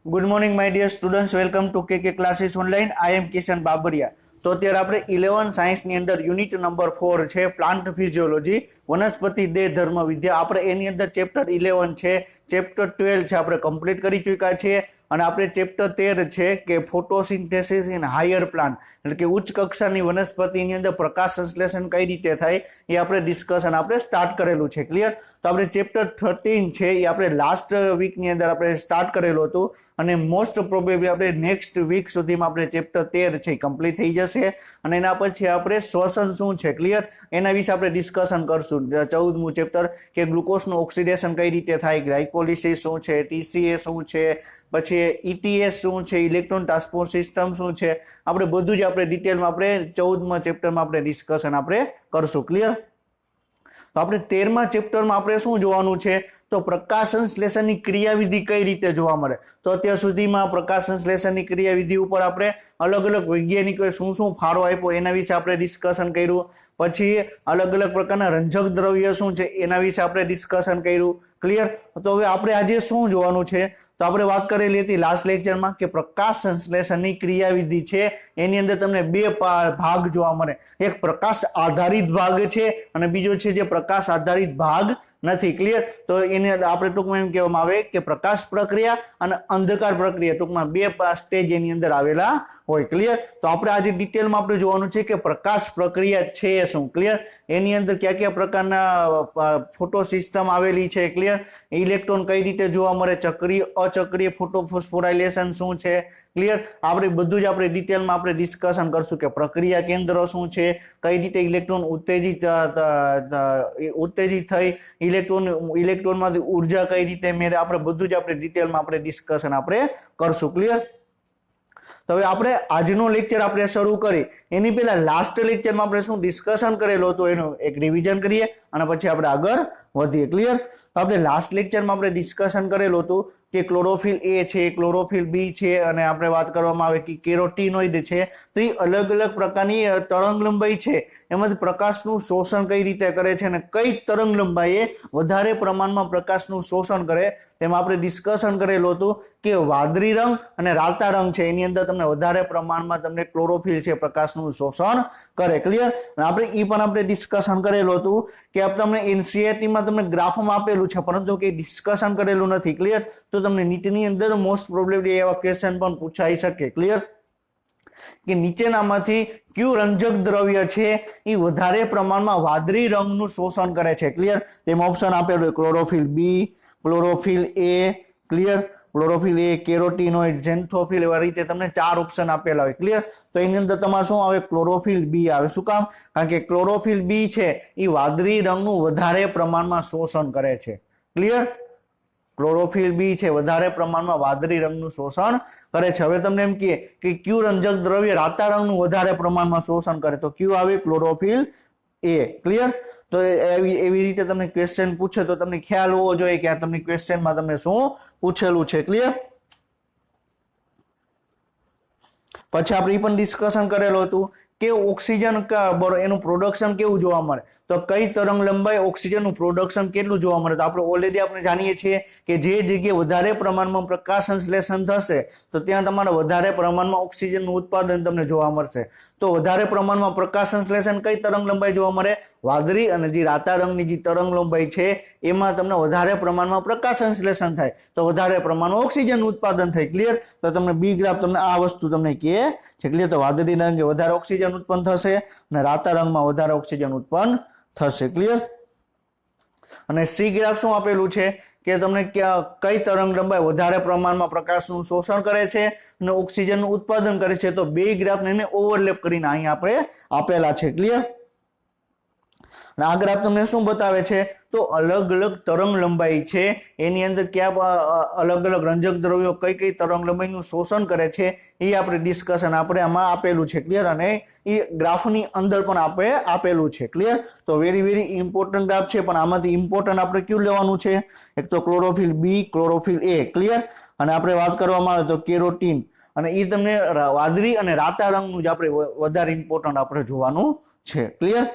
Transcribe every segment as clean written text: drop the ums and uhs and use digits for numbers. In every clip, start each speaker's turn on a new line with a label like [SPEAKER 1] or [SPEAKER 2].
[SPEAKER 1] Good morning my dear students, welcome to K classes online. I am Kishan Babariya. તો અત્યારે આપણે 11 સાયન્સની અંદર યુનિટ નંબર 4 છે પ્લાન્ટ ફિઝિયોલોજી, વનસ્પતિ દેહ ધર્મ વિદ્યા. આપણે એની અંદર ચેપ્ટર 11 છે, ચેપ્ટર 12 છે આપણે કમ્પ્લીટ કરી ચૂક્યા છીએ. અને આપણે ચેપ્ટર 13 છે કે ફોટોસિન્થેસિસ ઇન હાયર પ્લાન્ટ, એટલે કે ઉચ્ચ કક્ષાની વનસ્પતિની અંદર પ્રકાશ સંશ્લેષણ કઈ રીતે થાય એ આપણે ડિસ્કશન આપણે સ્ટાર્ટ કરેલું છે. ક્લિયર? તો આપણે ચેપ્ટર 13 છે એ આપણે લાસ્ટ વીકની અંદર આપણે સ્ટાર્ટ કરેલું હતું અને મોસ્ટ પ્રોબેબલી આપણે નેક્સ્ટ વીક સુધીમાં આપણે ચેપ્ટર 13 છે કમ્પ્લીટ થઈ જશે. અને એના પછી આપણે શ્વસન શું છે, ક્લિયર, એના વિશે આપણે ડિસ્કશન કરશું. 14મું ચેપ્ટર કે ગ્લુકોઝનું ઓક્સિડેશન કઈ રીતે થાય, ગ્લાયકોલિસિસ શું છે, ટીસીએ શું છે, પછી ઈટીએસ શું છે, ઇલેક્ટ્રોન ટ્રાન્સપોર્ટ સિસ્ટમ શું છે, આપણે બધું જ આપણે ડિટેલમાં આપણે 14મા ચેપ્ટરમાં આપણે ડિસ્કશન આપણે કરશું. ક્લિયર? તો આપણે 13મા ચેપ્ટરમાં આપણે શું જોવાનું છે, તો પ્રકાશ સંશ્લેષણની ક્રિયાવિધિ કઈ રીતે જોવા મળે. તો અત્યાર સુધીમાં પ્રકાશ સંશ્લેષણની ક્રિયાવિધિ ઉપર આપણે અલગ અલગ વૈજ્ઞાનિકોએ શું શું ફાળો આપ્યો એના વિશે આપણે ડિસ્કશન કર્યું. પછી અલગ અલગ પ્રકારના રંજક દ્રવ્ય શું છે એના વિશે આપણે ડિસ્કશન કર્યું. ક્લિયર? તો હવે આપણે આજે શું જોવાનું છે, તો આપણે વાત કરેલી હતી લાસ્ટ લેક્ચરમાં કે પ્રકાશ સંશ્લેષણની ક્રિયાવિધિ છે એની અંદર તમને બે ભાગ જોવા મળે. એક પ્રકાશ આધારિત ભાગ છે અને બીજો છે જે પ્રકાશ આધારિત ભાગ નથી. ક્લિયર? તો એને આપણે ટૂંકમાં એમ કહેવામાં આવે કે પ્રકાશ પ્રક્રિયા અને અંધકાર પ્રક્રિયા, ટૂંકમાં બે સ્ટેજ એની અંદર આવેલા હોય. ક્લિયર? તો આપણે આજે ડિટેલમાં આપણે જોવાનું છે કે પ્રકાશ પ્રક્રિયા છે શું. ક્લિયર? એની અંદર કયા કયા પ્રકારના ફોટો સિસ્ટમ આવેલી છે. ક્લિયર? ઇલેક્ટ્રોન કઈ રીતે જોવા મળે, ચક્રીય અચક્રીય ફોટોફોસ્ફોરાઇલેશન શું છે. ક્લિયર? આપણે બધું જ આપણે ડિટેલમાં આપણે ડિસ્કશન કરશું કે પ્રક્રિયા કેન્દ્ર શું છે, કઈ રીતે ઇલેક્ટ્રોન ઉત્તેજિત થઈ, ઇલેક્ટ્રોનમાંથી ઉર્જા કઈ રીતે મેળવે, આપણે બધું જ આપણે ડિટેલમાં આપણે ડિસ્કશન આપણે કરશું. ક્લિયર? તો હવે આપણે આજનો લેક્ચર આપણે શરૂ કરી એની પહેલા લાસ્ટ લેક્ચરમાં આપણે શું ડિસ્કશન કરેલું હતું એનું એક રિવિઝન કરીએ અને પછી આપણે આગળ વધીએ. ક્લિયર? તો આપણે લાસ્ટ લેક્ચરમાં આપણે ડિસ્કશન કરેલું હતું કે ક્લોરોફિલ એ છે, ક્લોરોફિલ બી છે અને આપણે વાત કરવામાં આવે કે કેરોટીનોઇડ છે. તો એ અલગ અલગ પ્રકારની તરંગ લંબાઈ છે, એમાંથી પ્રકાશનું શોષણ કઈ રીતે કરે છે અને કઈ તરંગ લંબાઈએ વધારે પ્રમાણમાં પ્રકાશનું શોષણ કરે તેમાં આપણે ડિસ્કશન કરેલું હતું કે વાદળી રંગ અને રાતા રંગ છે એની અંદર તમને વધારે પ્રમાણમાં તમને ક્લોરોફિલ છે પ્રકાશનું શોષણ કરે. ક્લિયર? આપણે એ પણ આપણે ડિસ્કશન કરેલું હતું કે તમને એનસીઈઆરટીમાં તમને ગ્રાફમાં આપેલું છે પરંતુ કે ડિસ્કશન કરેલું નથી. ક્લિયર? તો તમને નીટની અંદર મોસ્ટ પ્રોબેબલી એવા ક્વેશ્ચન પણ પૂછાઈ શકે. ક્લિયર? કે નીચેનામાંથી કયું રંજક દ્રવ્ય છે એ વધારે પ્રમાણમાં વાદળી રંગનું શોષણ કરે છે. ક્લિયર? તેમાં ઓપ્શન આપેલું ક્લોરોફિલ બી, ક્લોરોફિલ એ, ક્લિયર, ક્લોરોફિલ એ, કેરોટીનોઇડ, ઝેન્થોફિલ, એવા રીતે તમને 4 ઓપ્શન આપેલા હોય. ક્લિયર? તો એની અંદર તમારે શું આવે, ક્લોરોફિલ બી આવે. શું કામ? કારણ કે ક્લોરોફિલ બી છે એ વાદળી રંગનું વધારે પ્રમાણમાં શોષણ કરે છે. ક્લિયર? ક્લોરોફિલ બી છે વધારે પ્રમાણમાં વાદળી રંગનું શોષણ કરે છે. હવે તમને એમ કહે કે કયું રંજક દ્રવ્ય રાતા રંગનું વધારે પ્રમાણમાં શોષણ કરે, તો કયું આવે, ક્લોરોફિલ એ. ક્લિયર? તો એવી રીતે તમને ક્વેશ્ચન પૂછે તો તમને ખ્યાલ હોવો જોઈએ કે આ તમને ક્વેશ્ચનમાં તમને શું પૂછેલું છે. ક્લિયર? પછી આપણે એ પણ ડિસ્કશન કરેલું હતું કે ઓક્સિજન એનું પ્રોડક્શન કેવું જોવા મળે, તો કઈ તરંગ લંબાઈ ઓક્સિજનનું પ્રોડક્શન કેટલું જોવા મળે. તો આપણે ઓલરેડી આપણે જાણીએ છીએ કે જે જગ્યાએ વધારે પ્રમાણમાં પ્રકાશ સંશ્લેષણ થશે તો ત્યાં તમારે વધારે પ્રમાણમાં ઓક્સિજનનું ઉત્પાદન તમને જોવા મળશે. તો વધારે પ્રમાણમાં પ્રકાશ સંશ્લેષણ કઈ તરંગ લંબાઈ જોવા મળે, વાદળી અને જે રાતા રંગની જે તરંગ લંબાઈ છે એમાં તમને વધારે પ્રમાણમાં પ્રકાશ સંશ્લેષણ થાય તો વધારે પ્રમાણમાં ઓક્સિજન ઉત્પાદન થાય. ક્લિયર? તો તમને બી ગ્રાફ તમને આ વસ્તુ તમને કહે છે. ક્લિયર? તો વાદળી રંગે વધારે ઓક્સિજન ઉત્પન્ન થશે અને રાતા રંગમાં વધારે ઓક્સિજન ઉત્પન્ન થશે. ક્લિયર? અને સી ગ્રાફ શું આપેલું છે કે તમને કઈ તરંગ લંબાઈ વધારે પ્રમાણમાં પ્રકાશનું શોષણ કરે છે અને ઓક્સિજનનું ઉત્પાદન કરે છે. તો બે ગ્રાફને ઓવરલેપ કરીને અહીંયા આપણે આપેલા છે. ક્લિયર? આ ગ્રાફ તમને શું બતાવે છે, તો અલગ અલગ તરંગ લંબાઈ છે એની અંદર ક્યાં અલગ અલગ રંજક દ્રવ્યો કઈ કઈ તરંગ લંબાઈનું શોષણ કરે છે એ આપણે ડિસ્કશન આપણે આમાં આપેલું છે. ક્લિયર? અને એ ગ્રાફની અંદર પણ આપણે આપેલું છે. ક્લિયર? તો વેરી ઇમ્પોર્ટન્ટ ગ્રાફ છે પણ આમાંથી ઇમ્પોર્ટન્ટ આપણે કયું લેવાનું છે, એક તો ક્લોરોફિલ બી, ક્લોરોફિલ એ. ક્લિયર? અને આપણે વાત કરવામાં આવે તો કેરોટીન, અને એ તમને વાદળી અને રાતા રંગનું જ આપણે વધારે ઇમ્પોર્ટન્ટ આપણે જોવાનું છે. ક્લિયર?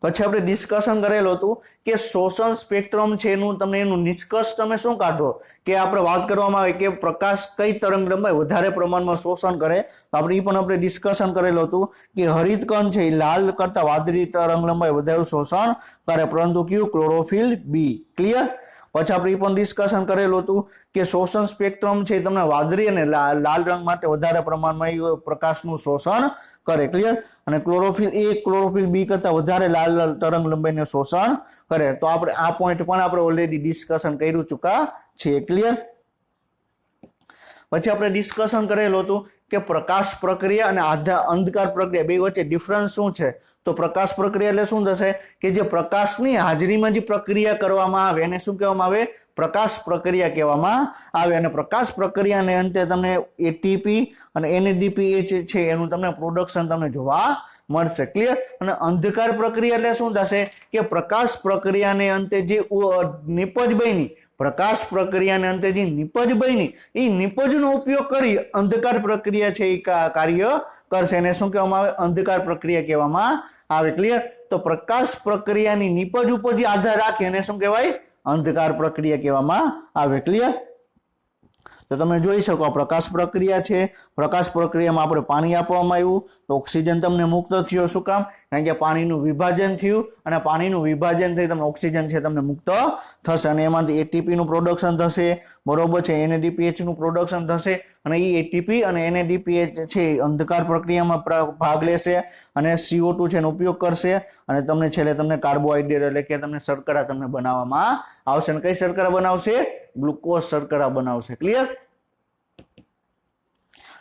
[SPEAKER 1] પછી આપણે ડિસ્કશન કરેલું હતું કે શોષણ સ્પેક્ટ્રમ છે એનું નિષ્કર્ષ તમે શું કાઢો કે આપણે વાત કરવામાં આવે કે પ્રકાશ કઈ તરંગ લંબાઈ વધારે પ્રમાણમાં શોષણ કરે, તો આપણે એ પણ આપણે ડિસ્કશન કરેલું હતું કે હરિત કણ છે એ લાલ કરતા વાદળી તરંગ લંબાઈ વધારે શોષણ કરે, પરંતુ કયું? ક્લોરોફિલ બી. ક્લિયર? પછી આપણે એ પણ ડિસ્કશન કરેલું હતું કે શોષણ સ્પેક્ટ્રમ છે તમને વાદળી અને લાલ રંગ માટે વધારે પ્રમાણમાં પ્રકાશનું શોષણ કરે. ક્લિયર? અને ક્લોરોફિલ એ ક્લોરોફિલ બી કરતા વધારે લાલ તરંગ લંબાઈને શોષણ કરે. તો આપણે આ પોઈન્ટ પણ આપણે ઓલરેડી ડિસ્કશન કર્યું ચૂકા છીએ. ક્લિયર? પછી આપણે ડિસ્કશન કરેલું હતું કે પ્રકાશ પ્રક્રિયા અને અંધકાર પ્રક્રિયા બે વચ્ચે ડિફરન્સ શું છે. તો પ્રકાશ પ્રક્રિયા એટલે શું થશે કે જે પ્રકાશની હાજરીમાં જે પ્રક્રિયા કરવામાં આવે એને શું કહેવામાં આવે? પ્રકાશ પ્રક્રિયા કહેવામાં આવે. અને પ્રકાશ પ્રક્રિયાને અંતે તમને એટીપી અને એનએડીપી છે એનું તમને પ્રોડક્શન તમને જોવા મળશે. ક્લિયર? અને અંધકાર પ્રક્રિયા એટલે શું થશે કે પ્રકાશ પ્રક્રિયાને અંતે જે નિપજ બની, પ્રકાશ પ્રક્રિયાને અંતે જે નિપજ બની એ નિપજનો ઉપયોગ કરી અંધકાર પ્રક્રિયા છે એ કાર્ય કરશે. એને શું કહેવામાં આવે? અંધકાર પ્રક્રિયા કહેવામાં આવે. ક્લિયર? તો પ્રકાશ પ્રક્રિયાની નિપજ ઉપર જે આધાર રાખે એને શું કહેવાય? અંધકાર પ્રક્રિયા કહેવામાં આવે. ક્લિયર? તો તમે જોઈ શકો પ્રકાશ પ્રક્રિયા છે. પ્રકાશ પ્રક્રિયામાં આપણે પાણી આપવામાં આવ્યું તો ઓક્સિજન તમને મુક્ત થયો. શું કામ? કારણ કે પાણીનું વિભાજન થયું અને પાણીનું વિભાજન થઈ તમને ઓક્સિજન છે તમને મુક્ત થશે અને એમાંથી એટીપી નું પ્રોડક્શન થશે. બરોબર છે? એનએડીપીએચ નું પ્રોડક્શન થશે અને એ એટીપી અને એનએડીપીએચ છે અંધકાર પ્રક્રિયામાં ભાગ લેશે અને CO2 છે એનો ઉપયોગ કરશે અને તમને છેલ્લે તમને કાર્બોહાઈડ્રેટ એટલે કે તમને શર્કરા તમને બનાવવામાં આવશે. અને કઈ શર્કરા બનાવશે? ગ્લુકોઝ શર્કરા બનાવશે. ક્લિયર?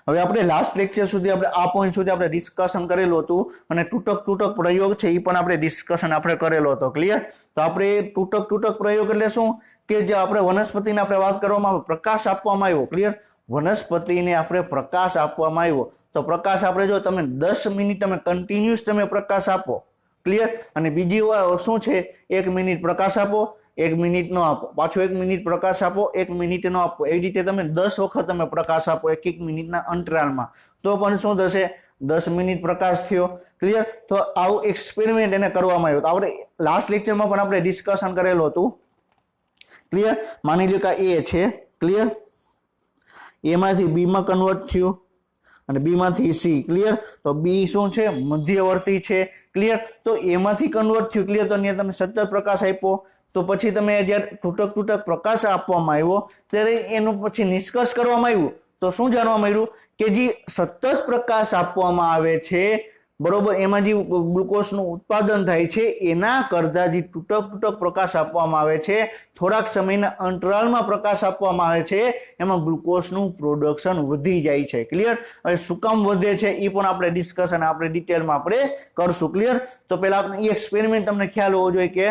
[SPEAKER 1] હવે આપણે લાસ્ટ લેક્ચર સુધી આપણે આ પોઈન્ટ સુધી આપણે ડિસ્કશન કરેલું હતું અને તૂટક પ્રયોગ છે એ પણ આપણે ડિસ્કશન આપણે કરેલો હતો. ક્લિયર? તો આપણે તૂટક પ્રયોગ એટલે શું કે જે આપણે વનસ્પતિને આપણે વાત કરવામાં આવે પ્રકાશ આપવામાં આવ્યો. ક્લિયર? વનસ્પતિને આપણે પ્રકાશ આપવામાં આવ્યો તો પ્રકાશ આપણે જો તમે 10 મિનિટ તમે કન્ટિન્યુઅસ તમે પ્રકાશ આપો. ક્લિયર? અને બીજી શું છે 1 મિનિટ પ્રકાશ આપો, 1 મિનિટ નો આપો, પાછો 1 મિનિટ પ્રકાશ આપો, 1 મિનિટ નો આપો. એવી રીતે તમે 10 વખત તમે પ્રકાશ આપો 1 મિનિટના અંતરાલમાં તો પણ શું થશે? 10 મિનિટ પ્રકાશ થયો. ક્લિયર? તો આવું એક્સપેરિમેન્ટ એને કરવામાં આવ્યો. તો આપણે લાસ્ટ લેક્ચરમાં પણ આપણે ડિસ્કશન કરેલું હતું. ક્લિયર? માની લો કે એ છે. ક્લિયર? એમાંથી બી માં કન્વર્ટ થયું અને બી માંથી સી. ક્લિયર? તો બી શું છે? મધ્યવર્તી છે. ક્લિયર? તો એમાંથી કન્વર્ટ થયું. ક્લિયર? તો અહીંયા તમે સતત પ્રકાશ આપ્યો તો પછી તમે જ્યારે તૂટક પ્રકાશ આપવામાં આવ્યો ત્યારે એનું પછી નિષ્કર્ષ કરવામાં આવ્યું તો શું જાણવા મળ્યું કે જે સતત પ્રકાશ આપવામાં આવે છે બરોબર એમાં જે ગ્લુકોઝનું ઉત્પાદન થાય છે એના કરતા જે તૂટક પ્રકાશ આપવામાં આવે છે થોડાક સમયના અંતરાલમાં પ્રકાશ આપવામાં આવે છે એમાં ગ્લુકોઝનું પ્રોડક્શન વધી જાય છે. ક્લિયર? હવે શું કામ વધે છે એ પણ આપણે ડિસ્કશન આપણે ડિટેલમાં આપણે કરશું. ક્લિયર? તો પહેલા આપણે એ એક્સપેરિમેન્ટ તમને ખ્યાલ હોવો જોઈએ કે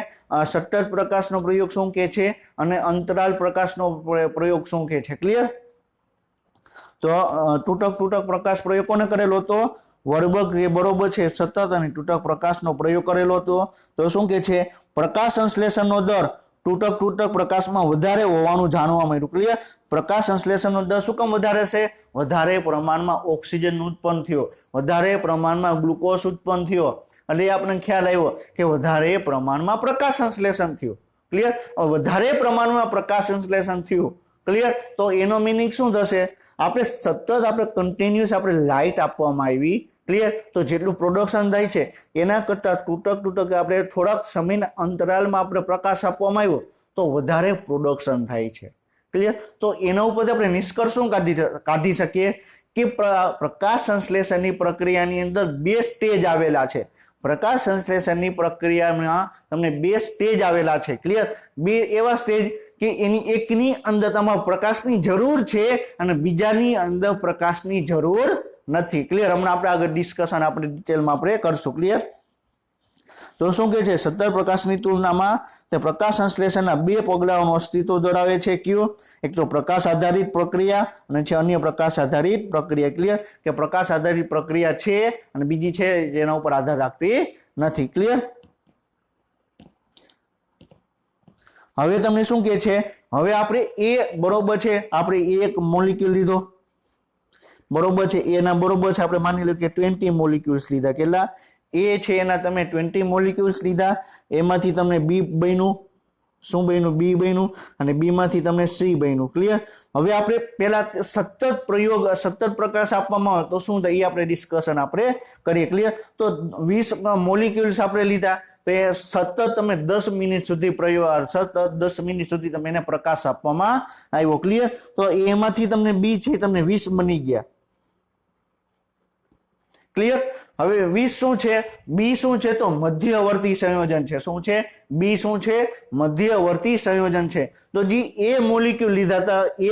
[SPEAKER 1] સતત પ્રકાશનો પ્રયોગ શું કહે છે અને અંતરાલ પ્રકાશનો પ્રયોગ શું કહે છે. ક્લિયર? તો તૂટક પ્રકાશ પ્રયોગ કોને કરેલો હતો? વર્બક એ બરોબર છે સતત અને તૂટક પ્રકાશનો પ્રયોગ કરેલો હતો. તો શું કહે છે? પ્રકાશ સંશ્લેષણનો દર તૂટક પ્રકાશમાં વધારે હોવાનું જાણવા મળ્યું. ક્લિયર? પ્રકાશ સંશ્લેષણનો દર શું કામ વધારે છે? વધારે પ્રમાણમાં ઓક્સિજન ઉત્પન્ન થયો, વધારે પ્રમાણમાં ગ્લુકોઝ ઉત્પન્ન થયો એટલે આપણને ખ્યાલ આવ્યો કે વધારે પ્રમાણમાં પ્રકાશ સંશ્લેષણ થયું. ક્લિયર? વધારે પ્રમાણમાં પ્રકાશ સંશ્લેષણ થયું. ક્લિયર? તો એનો મિનિંગ શું થશે? આપણે સતત આપણે કન્ટિન્યુઅસ આપણે લાઇટ આપવામાં આવી. ક્લિયર? તો જેટલું પ્રોડક્શન થાય છે એના કરતાં તૂટક આપણે થોડાક સમયના અંતરાલમાં આપણે પ્રકાશ આપવામાં આવ્યો તો વધારે પ્રોડક્શન થાય છે. ક્લિયર? તો એના ઉપરથી આપણે નિષ્કર્ષ શું કાઢી શકીએ કે પ્રકાશ સંશ્લેષણની પ્રક્રિયાની અંદર 2 સ્ટેજ આવેલા છે. પ્રકાશ સંશ્લેષણની પ્રક્રિયામાં તમને 2 સ્ટેજ આવેલા છે. ક્લિયર? 2 એવા સ્ટેજ કે એની એકની અંદર તમારે પ્રકાશની જરૂર છે અને બીજાની અંદર પ્રકાશની જરૂર નથી. ક્લિયર? હમણાં આપણે આગળ ડિસ્કશન આપણે ડિટેલમાં આપણે કરશું. ક્લિયર? તો શું કહે છે? સતત પ્રકાશની તુલનામાં તે પ્રકાશ સંશ્લેષણના 2 પગલાઓનું અસ્તિત્વ ધરાવે છે. કયું? એક તો પ્રકાશ આધારિત પ્રક્રિયા અને છે અન્ય પ્રકાશ આધારિત પ્રક્રિયા. ક્લિયર? કે પ્રકાશ આધારિત પ્રક્રિયા છે અને બીજી છે જેના ઉપર આધાર રાખતી નથી. ક્લિયર? હવે તમને શું કહે છે? હવે આપણે એ બરોબર છે આપણે એક મોલિક્યુલ લીધો બરોબર છે એના બરોબર છે આપણે માની લો કે 20 મોલિક્યુલ્સ લીધા. કેટલા? એ છે એના તમે 20 મોલિક્યુલ્સ લીધા, એમાંથી તમને બી બન્યું, શું બન્યું? બી બન્યું, અને બી માંથી તમને સી બન્યું. ક્લિયર? હવે આપણે પેલા સતત પ્રયોગ, સતત પ્રકાશ આપવામાં આવે તો શું થાય એ આપણે ડિસ્કશન આપણે કરીએ. ક્લિયર? તો 20 મોલિક્યુલ્સ આપણે લીધા, તો એ સતત તમે 10 મિનિટ સુધી પ્રયોગ, સતત 10 મિનિટ સુધી તમે એને પ્રકાશ આપવામાં આવ્યો. ક્લિયર? તો એમાંથી તમને બી છે તમને 20 બની ગયા. ક્લિયર? હવે 20 શું છે? બી શું છે? તો મધ્યવર્તી સંયોજન છે. શું છે? બી શું છે? મધ્યવર્તી સંયોજન છે. તો જે એ મોલિક્યુલ લીધા હતા, એ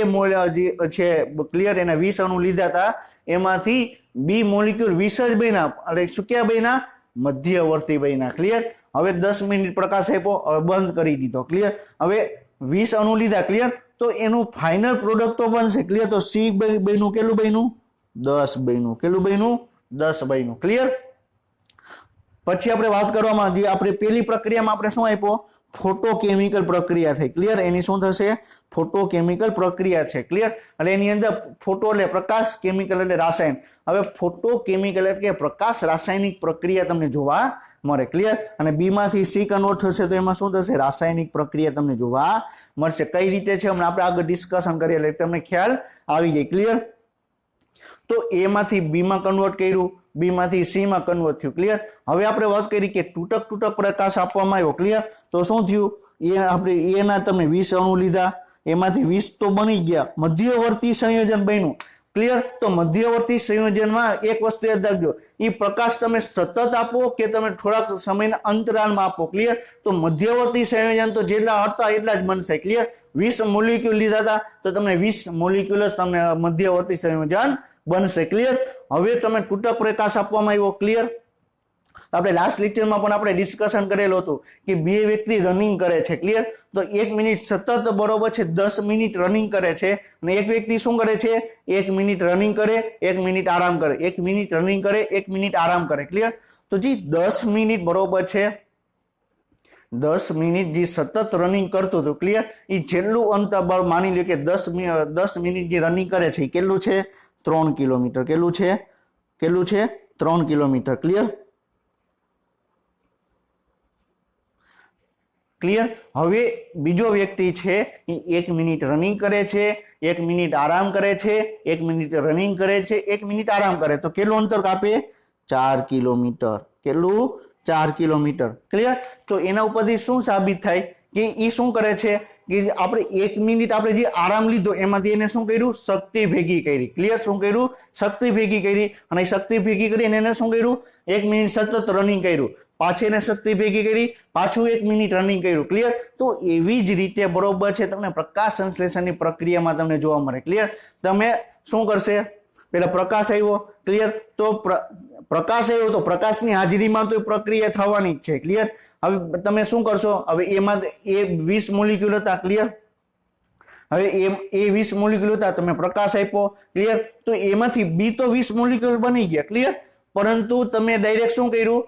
[SPEAKER 1] જે છે ક્લિયર, એના 20 અણુ લીધા હતા, એમાંથી બી મોલિક્યુલ 20 જ બન્યા. એટલે શું ક્યાં બન્યા? મધ્યવર્તી બન્યા. ક્લિયર? હવે 10 મિનિટ પ્રકાશ આપ્યો, હવે બંધ કરી દીધો. ક્લિયર? હવે 20 અણુ લીધા. ક્લિયર? તો એનું ફાઇનલ પ્રોડક્ટ તો બનશે. ક્લિયર? તો સી બન્યું કેટલું બન્યું? 10 બન્યું. કેટલું બન્યું? 10 બન્યું. ક્લિયર? પછી આપણે વાત કરવામાં, જે આપણે પેલી પ્રક્રિયામાં આપણે શું આપ્યો? ફોટોકેમિકલ પ્રક્રિયા થઈ. ક્લિયર? એની શું થશે? ફોટોકેમિકલ પ્રક્રિયા છે. ક્લિયર? એટલે એની અંદર ફોટો એટલે પ્રકાશ, કેમિકલ એટલે રાસાયણ. હવે ફોટોકેમિકલ એટલે કે પ્રકાશ રાસાયણિક પ્રક્રિયા તમને જોવા મળે. ક્લિયર? અને બી માંથી સી કન્વર્ટ થશે તો એમાં શું થશે? રાસાયણિક પ્રક્રિયા તમને જોવા મળશે. કઈ રીતે છે હમણાં આપણે આગળ ડિસ્કશન કરીએ એટલે તમને ખ્યાલ આવી જાય. ક્લિયર? તો એ માંથી બી માં કન્વર્ટ કર્યું, બી માંથી સી માં કન્વર્ટ થયું. ક્લિયર? હવે આપણે વાત કરી કે તૂટક પ્રકાશ આપવામાં આવ્યો. ક્લિયર? તો શું થયું? એ આપણે એના તમે 20 અણુ લીધા, એમાંથી 20 તો બની ગયા, મધ્યવર્તી સંયોજન બન્યું. ક્લિયર? તો મધ્યવર્તી સંયોજનમાં એક વસ્તુ યાદ રાખજો, એ પ્રકાશ તમે સતત આપો કે તમે થોડાક સમયના અંતરાલમાં આપો. ક્લિયર? તો મધ્યવર્તી સંયોજન તો જેટલા હતા એટલા જ બનશે. ક્લિયર? 20 મોલિક્યુલ લીધા હતા તો તમને 20 મોલિક્યુલ જ તમને મધ્યવર્તી સંયોજન બનશે. ક્લિયર? હવે તમે તૂટક પ્રકાશ આપવામાં આવ્યો. ક્લિયર? આપણે લાસ્ટ લેક્ચરમાં પણ આપણે ડિસ્કશન કરેલું હતું કે બે વ્યક્તિ રનિંગ કરે છે. ક્લિયર? તો 1 મિનિટ સતત બરોબર છે 10 મિનિટ રનિંગ કરે છે, અને એક વ્યક્તિ શું કરે છે? 1 મિનિટ રનિંગ કરે, 1 મિનિટ આરામ કરે, 1 મિનિટ રનિંગ કરે, 1 મિનિટ આરામ કરે. ક્લિયર? તો જે 10 મિનિટ બરોબર છે, 10 મિનિટ જે સતત રનિંગ કરતું હતું. ક્લિયર? એ છેલ્લું અંતર માની લો કે 10 મિનિટ જે રનિંગ કરે છે એ કેટલું છે? 3 કિલોમીટર. કેટલું છે? કેટલું છે? 3 કિલોમીટર. ક્લિયર? ક્લિયર? હવે બીજો વ્યક્તિ છે એ 1 મિનિટ રનિંગ કરે છે, 1 મિનિટ આરામ કરે છે, 1 મિનિટ રનિંગ કરે છે, 1 મિનિટ આરામ કરે, તો કેટલું અંતર કાપે? 4 કિલોમીટર. કેટલું? 4 કિલોમીટર. ક્લિયર? તો એના ઉપરથી શું સાબિત થાય કે એ શું કરે છે કે આપણે 1 મિનિટ આપણે જે આરામ લીધો એમાંથી એને શું કર્યું? શક્તિ ભેગી કરી. ક્લિયર? શું કર્યું? શક્તિ ભેગી કરી, અને શક્તિ ભેગી કરીને એને શું કર્યું? 1 મિનિટ સતત રનિંગ કર્યું, પાછી એને શક્તિ ભેગી કરી, પાછું 1 મિનિટ રનિંગ કર્યું. ક્લિયર? તો એવી જ રીતે બરોબર છે તમને પ્રકાશ સંશ્લેષણની પ્રક્રિયામાં તમને જોવા મળે. ક્લિયર? તમે શું કરશે? પેલા પ્રકાશ આવ્યો. ક્લિયર? તો પ્રકાશ આવ્યો તો પ્રકાશની હાજરીમાં તો પ્રક્રિયા થવાની જ છે. ક્લિયર? હવે તમે શું કરશો? હવે એમાં એ 20 મોલિક્યુલ હતા. ક્લિયર? હવે એ 20 મોલિક્યુલ હતા, તમે પ્રકાશ આપ્યો. ક્લિયર? તો એમાંથી બી તો 20 મોલિક્યુલ બની ગયા. ક્લિયર? પરંતુ તમે ડાયરેક્ટ શું કર્યું?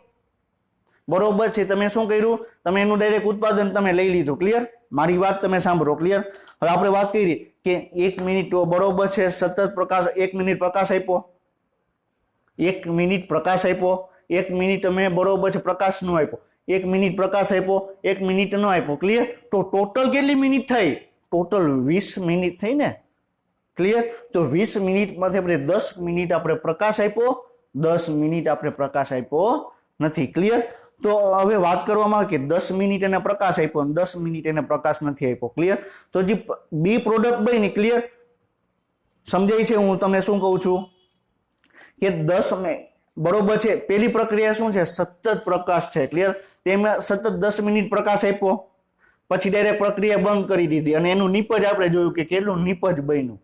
[SPEAKER 1] બરોબર છે, તમે શું કર્યું? તમે એનું ડાયરેક્ટ ઉત્પાદન તમે લઈ લીધું. ક્લિયર? મારી વાત તમે સાંભળો. ક્લિયર? હવે આપણે વાત કરી કે 1 મિનિટ બરોબર છે સતત પ્રકાશ, 1 મિનિટ પ્રકાશ આપ્યો, 1 મિનિટ પ્રકાશ આપ્યો, 1 મિનિટ તમે બરોબર છે પ્રકાશ નો આપ્યો, 1 મિનિટ પ્રકાશ આપ્યો, 1 મિનિટ નો આપ્યો. ક્લિયર? તો ટોટલ કેટલી મિનિટ થઈ? ટોટલ 20 મિનિટ થઈ ને. ક્લિયર? તો 20 મિનિટમાંથી આપણે 10 મિનિટ આપણે પ્રકાશ આપ્યો, 10 મિનિટ આપણે પ્રકાશ આપ્યો નથી. ક્લિયર? તો હવે વાત કરવામાં આવે કે 10 મિનિટ એને પ્રકાશ આપ્યો અને 10 મિનિટ એને પ્રકાશ નથી આપ્યો. ક્લિયર? તો જે બી પ્રોડક્ટ બની. ક્લિયર? સમજાય છે હું તમને શું કહું છું? કે 10 બરોબર છે, પેલી પ્રક્રિયા શું છે? સતત પ્રકાશ છે. ક્લિયર? તેમાં સતત 10 મિનિટ પ્રકાશ આપ્યો, પછી ડાયરેક્ટ પ્રક્રિયા બંધ કરી દીધી, અને એનું નિપજ આપણે જોયું કે કેટલું નિપજ બન્યું.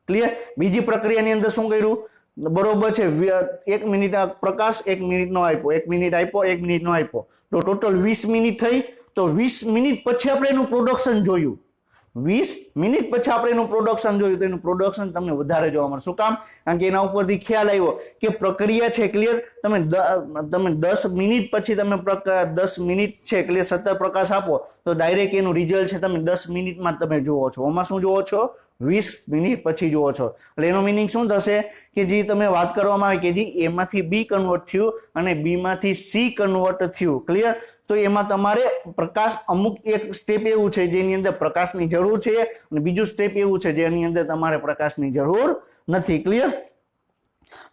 [SPEAKER 1] ક્લિયર? બીજી પ્રક્રિયાની અંદર શું કર્યું? બરોબર છે 1 મિનિટ પ્રકાશ, 1 મિનિટ નો આપ્યો, 1 મિનિટ આપ્યો, 1 મિનિટ નો આપ્યો, તો ટોટલ 20 મિનિટ થઈ. તો 20 મિનિટ પછી આપણે એનું પ્રોડક્શન જોયું. 20 મિનિટ પછી આપણે એનું પ્રોડક્શન જોયું, તો એનું પ્રોડક્શન તમને વધારે જોવા મળે. શું કામ? કારણ કે એના ઉપરથી ખ્યાલ આવ્યો કે પ્રક્રિયા છે. ક્લિયર? તમે 10 મિનિટ પછી તમે 10 મિનિટ છે ક્લિયર સતત પ્રકાશ આપો તો ડાયરેક્ટ એનું રિઝલ્ટ છે તમે 10 મિનિટમાં તમે જોવો છો. આમાં શું જોવો છો? 20 મિનિટ પછી જુઓ છો એટલે એનો મિનિંગ શું થશે કે જે તમે વાત કરવામાં આવે કે જે A માંથી B કન્વર્ટ થયું અને B માંથી C કન્વર્ટ થયું ક્લિયર તો એમાં તમારે પ્રકાશ અમુક એક સ્ટેપ એવું છે જેની અંદર પ્રકાશની જરૂર છે અને બીજું સ્ટેપ એવું છે જેની અંદર તમારે પ્રકાશની જરૂર નથી ક્લિયર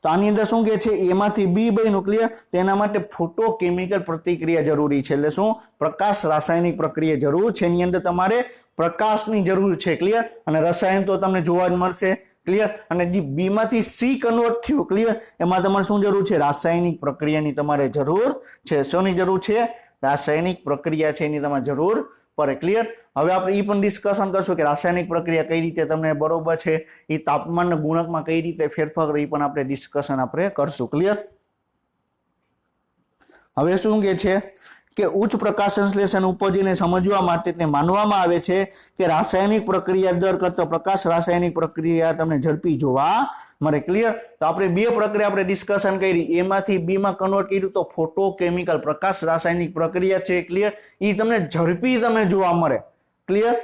[SPEAKER 1] તો આની અંદર શું કે છે એમાંથી બી બન્યું ક્લિયર તેના માટે ફોટોકેમિકલ પ્રતિક્રિયા જરૂરી છે એટલે શું પ્રકાશ રાસાયણિક પ્રક્રિયા જરૂર છે એની અંદર તમારે પ્રકાશની જરૂર છે ક્લિયર અને રસાયણ તો તમને જોવા જ મળશે ક્લિયર અને જે બી માંથી સી કન્વર્ટ થયું ક્લિયર એમાં તમારે શું જરૂર છે રાસાયણિક પ્રક્રિયાની તમારે જરૂર છે શોની જરૂર છે રાસાયણિક પ્રક્રિયા છે એની તમારે જરૂર પડે ક્લિયર હવે આપણે એ પણ ડિસ્કશન કરશું કે રાસાયણિક પ્રક્રિયા કઈ રીતે તમને બરોબર છે એ તાપમાનના ગુણકમાં કઈ રીતે ફેરફાર એ પણ આપણે ડિસ્કશન આપણે કરશું ક્લિયર હવે શું કે છે કે ઉચ્ચ પ્રકાશ સંશ્લેષણ ઉપજીને સમજવા માટે તે માનવામાં આવે છે કે રાસાયણિક પ્રક્રિયા દર કરતા પ્રકાશ રાસાયણિક પ્રક્રિયા તમને ઝડપી જોવા મળે ક્લિયર તો આપણે બે પ્રક્રિયા આપણે ડિસ્કશન કરી એમાંથી બી માં કન્વર્ટ કર્યું તો ફોટોકેમિકલ પ્રકાશ રાસાયણિક પ્રક્રિયા છે ક્લિયર એ તમને ઝડપી તમને જોવા મળે ક્લિયર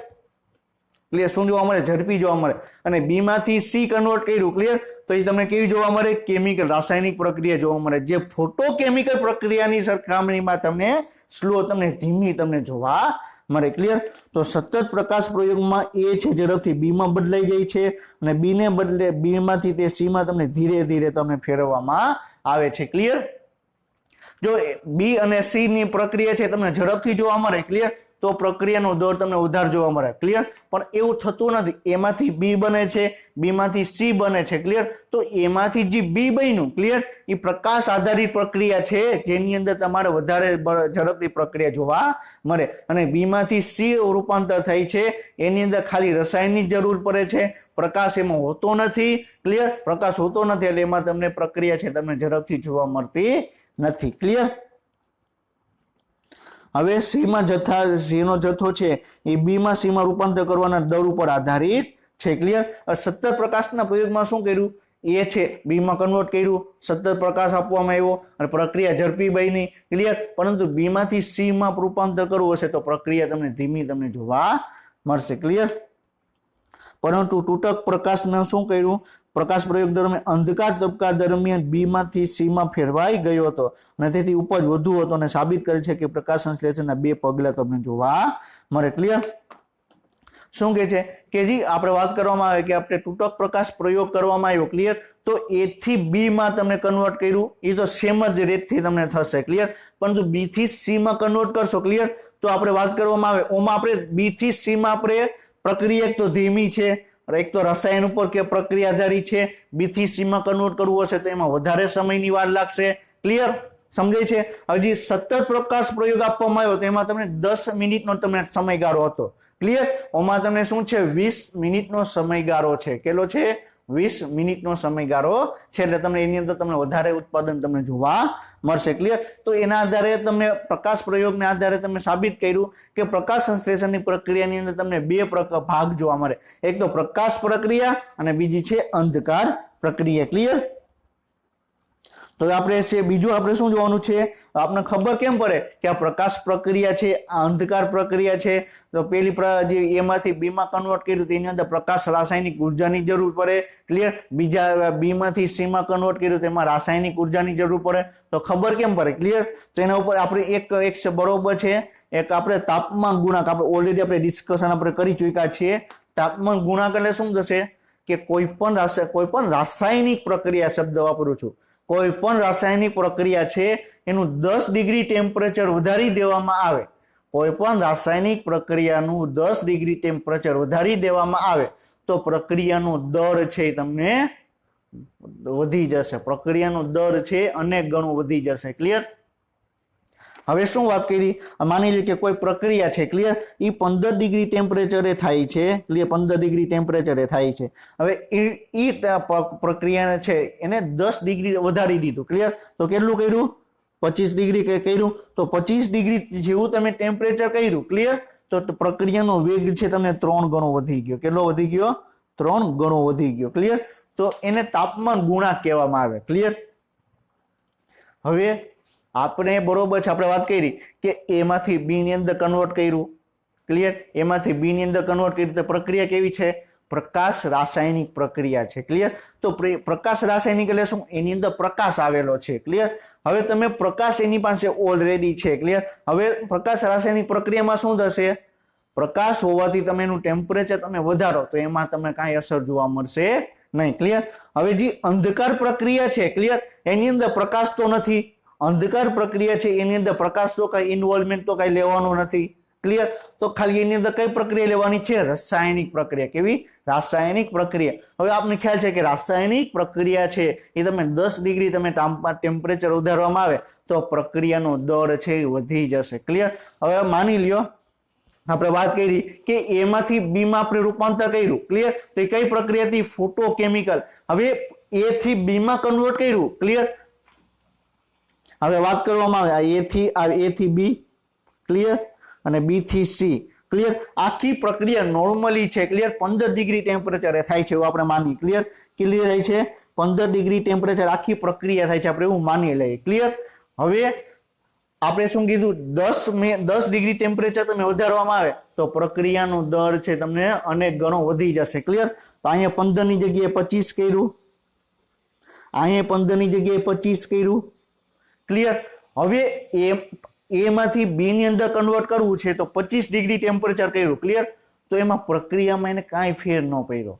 [SPEAKER 1] ક્લિયર શું જોવા મળે ઝડપી જોવા મળે અને બી માંથી સી કન્વર્ટ કર્યું ક્લિયર તો એ તમને કેવી જોવા મળે કેમિકલ રાસાયણિક પ્રક્રિયા જોવા મળે જે ફોટોકેમિકલ પ્રક્રિયાની સરખામણીમાં તમને સ્લો તમને ધીમી તમને જોવા મળે ક્લિયર તો સતત પ્રકાશ પ્રયોગમાં એ છે ઝડપથી બી માં બદલાઈ જાય છે અને બી ને બદલે બી માંથી તે સી માં તમને ધીરે ધીરે તમને ફેરવવામાં આવે છે ક્લિયર જો બી અને સી ની પ્રક્રિયા છે તમને ઝડપથી જોવા મળે ક્લિયર તો પ્રક્રિયાનો દર તમને વધારે જોવા મળે ક્લિયર પણ એવું થતું નથી એમાંથી બી બને છે બી માંથી સી બને છે ક્લિયર તો એમાંથી જે બી બન્યું ક્લિયર એ પ્રકાશ આધારિત પ્રક્રિયા છે જેની અંદર તમારે વધારે ઝડપથી પ્રક્રિયા જોવા મળે અને બી માંથી સી રૂપાંતર થાય છે એની અંદર ખાલી રસાયણની જરૂર પડે છે પ્રકાશ એમાં હોતો નથી ક્લિયર પ્રકાશ હોતો નથી એટલે એમાં તમને પ્રક્રિયા છે તમને ઝડપથી જોવા મળતી નથી ક્લિયર હવે સી માં સી નો જથ્થો છે એ બી માં સી માં રૂપાંતર કરવાના દર ઉપર આધારિત છે ક્લિયર સતત પ્રકાશના પ્રયોગમાં શું કર્યું એ છે બી માં કન્વર્ટ કર્યું સતત પ્રકાશ આપવામાં આવ્યો અને પ્રક્રિયા ઝડપી બની ક્લિયર પરંતુ બી માંથી સી માં રૂપાંતર કરવું હશે તો પ્રક્રિયા તમને ધીમી તમને જોવા મળશે ક્લિયર પરંતુ તૂટક પ્રકાશને શું કર્યું પ્રકાશ પ્રયોગ દરમિયાન અંધકાર તબક્કા દરમિયાન બી માંથી સી માં ફેરવાઈ ગયો હતો અને તેથી ઉપજ વધુ હતો અને સાબિત કરે છે કે પ્રકાશ સંશ્લેષણના બે પગલા તમને જોવા મળે ક્લિયર શું કે છે કે જી આપણે વાત કરવામાં આવે કે આપણે તૂટક પ્રકાશ પ્રયોગ કરવામાં આવ્યો ક્લિયર તો એ થી બી માં તમને કન્વર્ટ કર્યું એ તો સેમ જ રેટથી તમને થશે ક્લિયર પરંતુ બી થી સી માં કન્વર્ટ કરશો ક્લિયર તો આપણે વાત કરવામાં આવે ઓમાં આપણે બી થી સી માં આપણે પ્રક્રિયા એક તો ધીમી છે એક તો રસાયણ ઉપર કે પ્રક્રિયા આધારિત છે બી થી સી માં કન્વર્ટ કરવું હશે તો એમાં વધારે સમયની વાર લાગશે ક્લિયર સમજાય છે હજી સતત પ્રકાશ પ્રયોગ આપવામાં આવ્યો તો એમાં તમને 10 મિનિટનો તમને સમયગાળો હતો ક્લિયર ઓમાં તમને શું છે 20 મિનિટનો સમયગાળો છે કેટલો છે 20 મિનિટનો સમયગાળો છે એટલે તમને એની અંદર તમને વધારે ઉત્પાદન તમને જોવા મળશે ક્લિયર તો એના આધારે તમને પ્રકાશ પ્રયોગના આધારે તમે સાબિત કર્યું કે પ્રકાશ સંશ્લેષણની પ્રક્રિયાની અંદર તમને બે ભાગ જોવા મળે એક તો પ્રકાશ પ્રક્રિયા અને બીજી છે અંધકાર પ્રક્રિયા ક્લિયર તો આપણે છે બીજું આપણે શું જોવાનું છે આપણને ખબર કેમ પડે કે આ પ્રકાશ પ્રક્રિયા છે આ અંધકાર પ્રક્રિયા છે તો પેલી જે એમાંથી બી માં કન્વર્ટ કર્યું તેની અંદર પ્રકાશ રાસાયણિક ઉર્જાની જરૂર પડે ક્લિયર બીજા બી માંથી સી માં કન્વર્ટ કર્યું તેમાં રાસાયણિક ઉર્જાની જરૂર પડે તો ખબર કેમ પડે ક્લિયર તો એના ઉપર આપણે એક બરોબર છે એક આપણે તાપમાન ગુણાંક આપણે ઓલરેડી આપણે ડિસ્કશન આપણે કરી ચૂક્યા છીએ તાપમાન ગુણાંક એટલે શું થશે કે કોઈ પણ રાસાયણિક પ્રક્રિયા શબ્દ વાપરું છું કોઈ પણ રાસાયણિક પ્રક્રિયા છે એનું 10 ડિગ્રી ટેમ્પરેચર વધારી દેવામાં આવે કોઈ પણ રાસાયણિક પ્રક્રિયાનું 10 ડિગ્રી ટેમ્પરેચર વધારી દેવામાં આવે તો પ્રક્રિયાનો દર છે તમને વધી જશે પ્રક્રિયાનો દર છે અનેક ગણો વધી જશે ક્લિયર હવે શું વાત કરી માની લો કે કોઈ પ્રક્રિયા છે ક્લિયર એ 15 ડિગ્રી ટેમ્પરેચરે થાય છે ક્લિયર 15 ડિગ્રી ટેમ્પરેચરે થાય છે હવે એ પ્રક્રિયા છે એને 10 ડિગ્રી વધારી દીધું ક્લિયર તો કેટલું કર્યું 25 ડિગ્રી કર્યું તો 25 ડિગ્રી જેવું તમે ટેમ્પરેચર કર્યું ક્લિયર તો પ્રક્રિયાનો વેગ છે તમને 3 ગણો વધી ગયો કેટલો વધી ગયો 3 ગણો વધી ગયો ક્લિયર તો એને તાપમાન ગુણાંક કહેવામાં આવે ક્લિયર હવે આપણે બરોબર છે આપણે વાત કરી કે એમાંથી બી ની અંદર કન્વર્ટ કર્યું ક્લિયર એમાંથી બી ની અંદર કન્વર્ટ કરી તો પ્રક્રિયા કેવી છે પ્રકાશ રાસાયણિક પ્રક્રિયા છે. ક્લિયર? તો પ્રકાશ રાસાયણિક એટલે શું? એની અંદર પ્રકાશ આવેલો છે. ક્લિયર? હવે તમે પ્રકાશ એની પાસે ઓલરેડી છે. ક્લિયર? હવે પ્રકાશ રાસાયણિક પ્રક્રિયામાં શું થશે? પ્રકાશ હોવાથી તમે એનું ટેમ્પરેચર તમે વધારો તો એમાં તમને કાંઈ અસર જોવા મળશે નહીં. ક્લિયર? હવે જે અંધકાર પ્રક્રિયા છે, ક્લિયર, એની અંદર પ્રકાશ તો નથી. અંધકાર પ્રક્રિયા છે એની અંદર પ્રકાશ તો કઈ ઇન્વોલ્વમેન્ટ તો કઈ લેવાનું નથી. ક્લિયર? તો ખાલી એની અંદર કઈ પ્રક્રિયા લેવાની છે? રાસાયણિક પ્રક્રિયા. કેવી? રાસાયણિક પ્રક્રિયા. હવે આપને ખ્યાલ છે કે રાસાયણિક પ્રક્રિયા છે એ તમે 10 ડિગ્રી તમે ટેમ્પરેચર વધારવામાં આવે તો પ્રક્રિયાનો દર છે એ વધી જશે. ક્લિયર? હવે માની લ્યો આપણે વાત કરી કે એ માંથી બી માં આપણે રૂપાંતર કર્યું. ક્લિયર? તો એ કઈ પ્રક્રિયા હતી? ફોટોકેમિકલ. હવે એ થી બી માં કન્વર્ટ કર્યું. ક્લિયર? હવે વાત કરવામાં આવે આ એ થી બી, ક્લિયર, અને બી થી સી. ક્લિયર? આખી પ્રક્રિયા નોર્મલી છે, ક્લિયર, 15 ડિગ્રી ટેમ્પરેચરે થાય છે એવું આપણે માની. ક્લિયર? ક્લિયર થાય છે 15 ડિગ્રી ટેમ્પરેચર આખી પ્રક્રિયા થાય છે, આપણે એવું માની લઈએ. ક્લિયર? હવે આપણે શું કીધું? 10 ડિગ્રી ટેમ્પરેચર તમે વધારવામાં આવે તો પ્રક્રિયાનો દર છે તમને અનેક ગણો વધી જશે. ક્લિયર? તો અહીંયા 15 ની જગ્યાએ 25 કર્યું, અહીંયા 15 ની જગ્યાએ 25 કર્યું. ક્લિયર? હવે એ માંથી બી ની અંદર કન્વર્ટ કરવું છે તો 25 ડિગ્રી ટેમ્પરેચર કર્યું. ક્લિયર? તો એમાં પ્રક્રિયામાં એને કાંઈ ફેર ન પડ્યો.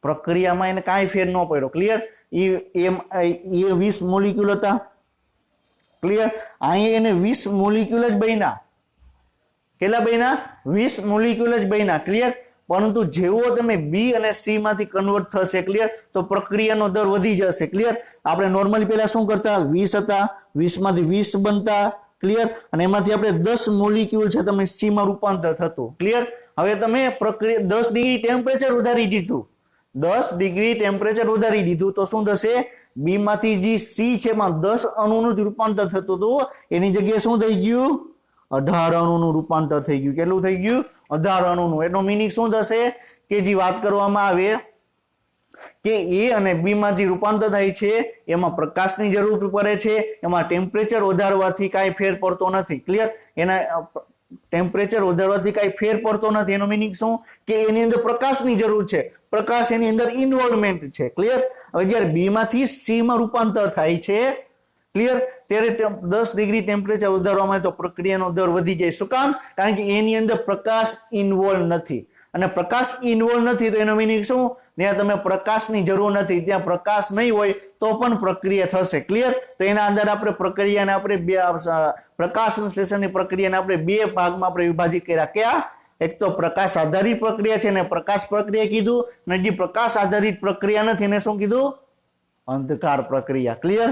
[SPEAKER 1] પ્રક્રિયામાં એને કાંઈ ફેર ન પડ્યો. ક્લિયર? એ 20 મોલિક્યુલ હતા. ક્લિયર? અહીંયા એને 20 મોલિક્યુલ જ બન્યા. કેટલા બન્યા? 20 મોલિક્યુલ જ બન્યા. ક્લિયર? પરંતુ જેવો તમે બી અને સી માંથી કન્વર્ટ થશે, ક્લિયર, તો પ્રક્રિયાનો દર વધી જશે. ક્લિયર? આપણે નોર્મલી પહેલા શું કરતા? 20 હતા, 20 માંથી 20 બનતા. ક્લિયર? અને એમાંથી આપણે 10 મોલિક્યુલ છે તમે સી માં રૂપાંતર થતું. ક્લિયર? હવે તમે પ્રક્રિયા 10 ડિગ્રી ટેમ્પરેચર વધારી દીધું. 10 ડિગ્રી ટેમ્પરેચર વધારી દીધું તો શું થશે? બી માંથી જે સી છે એમાં 10 અણુનું જ રૂપાંતર થતું હતું, એની જગ્યાએ શું થઈ ગયું? 18 અણુનું રૂપાંતર થઈ ગયું. કેટલું થઈ ગયું? 18 અણુનું. એનો મીનિંગ શું થશે? કે જે વાત કરવામાં આવે કે એ અને બી માં જે રૂપાંતર થાય છે એમાં પ્રકાશની જરૂર પડે છે, એમાં ટેમ્પરેચર વધારવાથી કાંઈ ફેર પડતો નથી. ક્લિયર? એના ટેમ્પરેચર વધારવાથી કાંઈ ફેર પડતો નથી. એનો મીનિંગ શું? કે એની અંદર પ્રકાશની જરૂર છે, પ્રકાશ એની અંદર ઇન્વોલ્વમેન્ટ છે. ક્લિયર? હવે જ્યારે બી માંથી સી માં રૂપાંતર થાય છે, ક્લિયર, ત્યારે 10 ડિગ્રી ટેમ્પરેચર વધારવામાં આવે તો પ્રક્રિયાનો દર વધી જાય. શું કામ? કારણ કે એની અંદર પ્રકાશ ઇન્વોલ્વ નથી. અને પ્રકાશ ઇન્વોલ્વ નથી તો એનો મીનિંગ શું? ત્યાં તમે પ્રકાશની જરૂર નથી, ત્યાં પ્રકાશ નહીં હોય તો પણ પ્રક્રિયા થશે. ક્લિયર? તો એના અંદર આપણે પ્રક્રિયાને આપણે બે પ્રકાશ સંશ્લેષણની પ્રક્રિયાને આપણે બે ભાગમાં આપણે વિભાજિત કર્યા. કયા? એક તો પ્રકાશ આધારિત પ્રક્રિયા છે ને પ્રકાશ પ્રક્રિયા કીધું, અને જે પ્રકાશ આધારિત પ્રક્રિયા નથી એને શું કીધું? અંધકાર પ્રક્રિયા. ક્લિયર?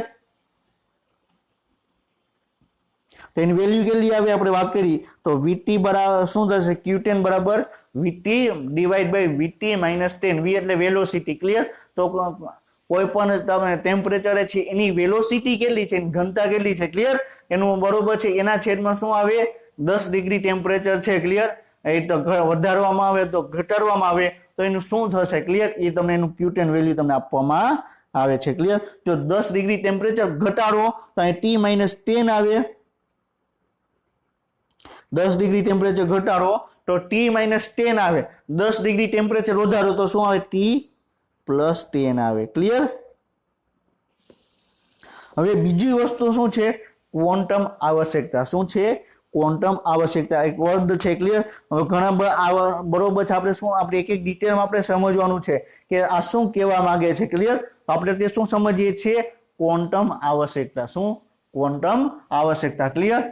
[SPEAKER 1] તો એની વેલ્યુ કેટલી આવે આપણે વાત કરી તો VT બરાબર શું થશે? Q10 બરાબર VT divide by VT minus 10. V એટલે વેલોસિટી. ક્લિયર? તો કોઈ પણ તમે ટેમ્પરેચર છે એની વેલોસિટી કેટલી છે, એની ઘનતા કેટલી છે, ક્લિયર, એનું બરોબર છે એના છેદમાં શું આવે? 10 ડિગ્રી ટેમ્પરેચર છે. ક્લિયર? એ તો વધારવામાં આવે તો ઘટાડવામાં આવે તો એનું શું થશે? ક્લિયર? એ તમને એનું Q10 વેલ્યુ તમને આપવામાં આવે છે. ક્લિયર? જો 10 ડિગ્રી ટેમ્પરેચર ઘટાડો તો અહીં T માઇનસ 10 આવે. 10 ડિગ્રી ટેમ્પરેચર ઘટાડો તો T માઇનસ 10 આવે. 10 ડિગ્રી ટેમ્પરેચર વધારો તો શું આવે? T પ્લસ 10 આવે. ક્લિયર? હવે બીજી વસ્તુ શું છે? ક્વોન્ટમ આવશ્યકતા. શું છે? ક્વોન્ટમ આવશ્યકતા એક વર્ડ છે. ક્લિયર? હવે ઘણા બરોબર છે. આપણે શું આપણે એક એક ડિટેલમાં આપણે સમજવાનું છે કે આ શું કહેવા માંગે છે. ક્લિયર? આપણે તે શું સમજીએ છીએ? ક્વોન્ટમ આવશ્યકતા. શું? ક્વોન્ટમ આવશ્યકતા. ક્લિયર?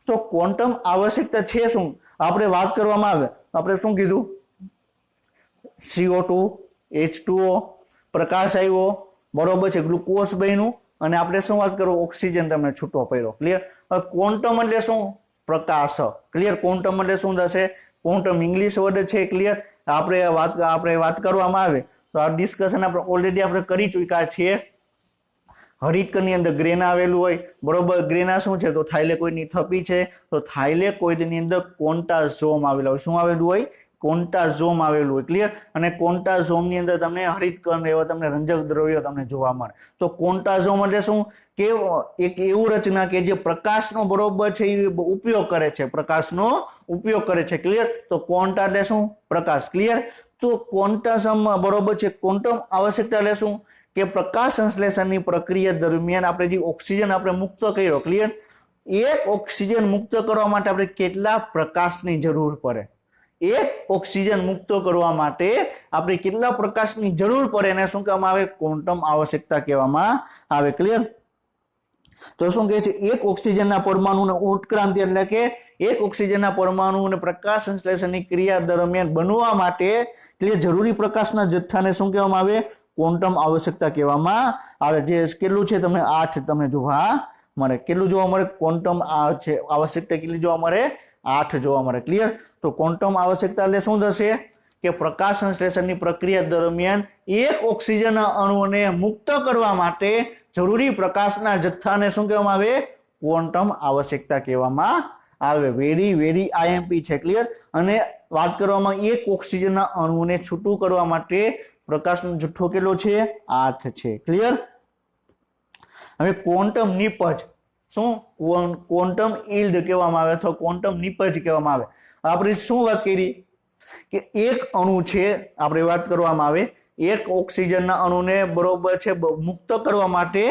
[SPEAKER 1] તો ક્વોન્ટમ આવશ્યકતા છે શું? આપણે વાત કરવામાં આવે તો આપણે શું કીધું? CO2, H2O, પ્રકાશ આવ્યો, બરોબર છે, ગ્લુકોઝ બન્યું, અને આપણે શું વાત કરો? ઓક્સિજન તમને છૂટો પડ્યો. ક્લિયર? હવે ક્વોન્ટમ એટલે શું? પ્રકાશ. ક્લિયર? ક્વોન્ટમ એટલે શું થશે? ક્વોન્ટમ ઇંગ્લિશ વર્ડ છે. ક્લિયર? આપણે વાત કરવામાં આવે તો આ ડિસ્કશન આપણે ઓલરેડી આપણે કરી ચૂક્યા છીએ. હરિતકણની અંદર ગ્રેના આવેલું હોય, બરોબર. ગ્રેના શું છે? તો થાઇલેકોઇડની થપી છે. તો થાઇલેકોઇડની અંદર ક્વોન્ટાઝોમ આવેલા હોય. શું આવેલું હોય? કોન્ટાઝોમ આવેલું હોય, ક્લિયર. અને કોન્ટાઝોમની અંદર તમને હરિતકણ એવા તમને રંજક દ્રવ્યો તમને જોવા મળે. તો કોન્ટાઝોમ એટલે શું કે એક એવું રચના કે જે પ્રકાશનો બરોબર છે એ ઉપયોગ કરે છે, પ્રકાશનો ઉપયોગ કરે છે, ક્લિયર. તો ક્વોન્ટા એટલે શું? પ્રકાશ, ક્લિયર. તો ક્વોન્ટાઝમમાં બરોબર છે ક્વોન્ટમ આવશ્યકતા એટલે શું કે પ્રકાશ સંશ્લેષણની પ્રક્રિયા દરમિયાન આપણે જે ઓક્સિજન આપણે મુક્ત કર્યો, ક્લિયર. એક ઓક્સિજન મુક્ત કરવા માટે આપણે કેટલા પ્રકાશની જરૂર પડે? એક ઓક્સિજન મુક્ત કરવા માટે આપણે કેટલા પ્રકાશની જરૂર પડે એને શું કહેવામાં આવે? ક્વોન્ટમ આવશ્યકતા કહેવામાં આવે, ક્લિયર. તો શું કહે છે? એક ઓક્સિજનના પરમાણુને ઉત્ક્રાંતિ એટલે કે એક ઓક્સિજનના પરમાણુને પ્રકાશ સંશ્લેષણની ક્રિયા દરમિયાન બનવા માટે ક્લિયર જરૂરી પ્રકાશના જથ્થાને શું કહેવામાં આવે? ક્વોન્ટમ આવશ્યકતા કહેવામાં આવે. જે કેટલું છે તમને 8 તમને જોવા મળે. કેટલું જોવા મળે? ક્વોન્ટમ આવશ્યકતા કેટલી જોવા મળે? 8 જોવા મળે, ક્લિયર. તો ક્વોન્ટમ આવશ્યકતા એટલે શું થશે કે પ્રકાશ સંશ્લેષણની પ્રક્રિયા દરમિયાન એક ઓક્સિજનના અણુને મુક્ત કરવા માટે જરૂરી પ્રકાશના જથ્થાને શું કહેવામાં આવે? ક્વોન્ટમ આવશ્યકતા કહેવામાં આવે. વેરી આઈએમપી છે, ક્લિયર. અને વાત કરવામાં એક ઓક્સિજનના અણુને છૂટું કરવા માટે પ્રકાશનો જથ્થો કેટલો છે? 8 છે, ક્લિયર. હવે ક્વોન્ટમ નિપજ શું? ક્વોન્ટમ યીલ્ડ કહેવામાં આવે અથવા ક્વોન્ટમ નિપજ કહેવામાં આવે. આપણે શું વાત કરી કે એક અણુ છે, આપણે વાત કરવામાં આવે એક ઓક્સિજનના અણુને બરોબર છે મુક્ત કરવા માટે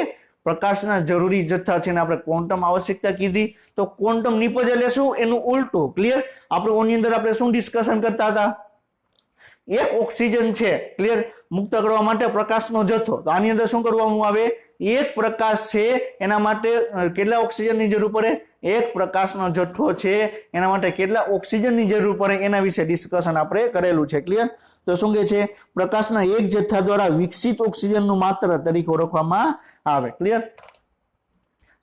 [SPEAKER 1] પ્રકાશના જરૂરી જથ્થા છે ને આપણે ક્વોન્ટમ આવશ્યકતા કીધી. તો ક્વોન્ટમ નિપજ એટલે શું? એનું ઉલટું, ક્લિયર. આપણે ઓની અંદર આપણે શું ડિસ્કશન કરતા હતા? એક ઓક્સિજન છે, ક્લિયર, મુક્ત કરવા માટે પ્રકાશનો જથ્થો. તો આની અંદર શું કરવામાં આવે? એક પ્રકાશ છે એના માટે કેટલા ઓક્સિજનની જરૂર પડે? એક પ્રકાશનો જથ્થો છે એના માટે કેટલા ઓક્સિજનની જરૂર પડે એના વિશે ડિસ્કશન આપણે કરેલું છે, ક્લિયર. તો શું કહે છે? પ્રકાશના એક જથ્થા દ્વારા વિકસિત ઓક્સિજનનું માત્ર તરીકે ઓળખવામાં આવે, ક્લિયર.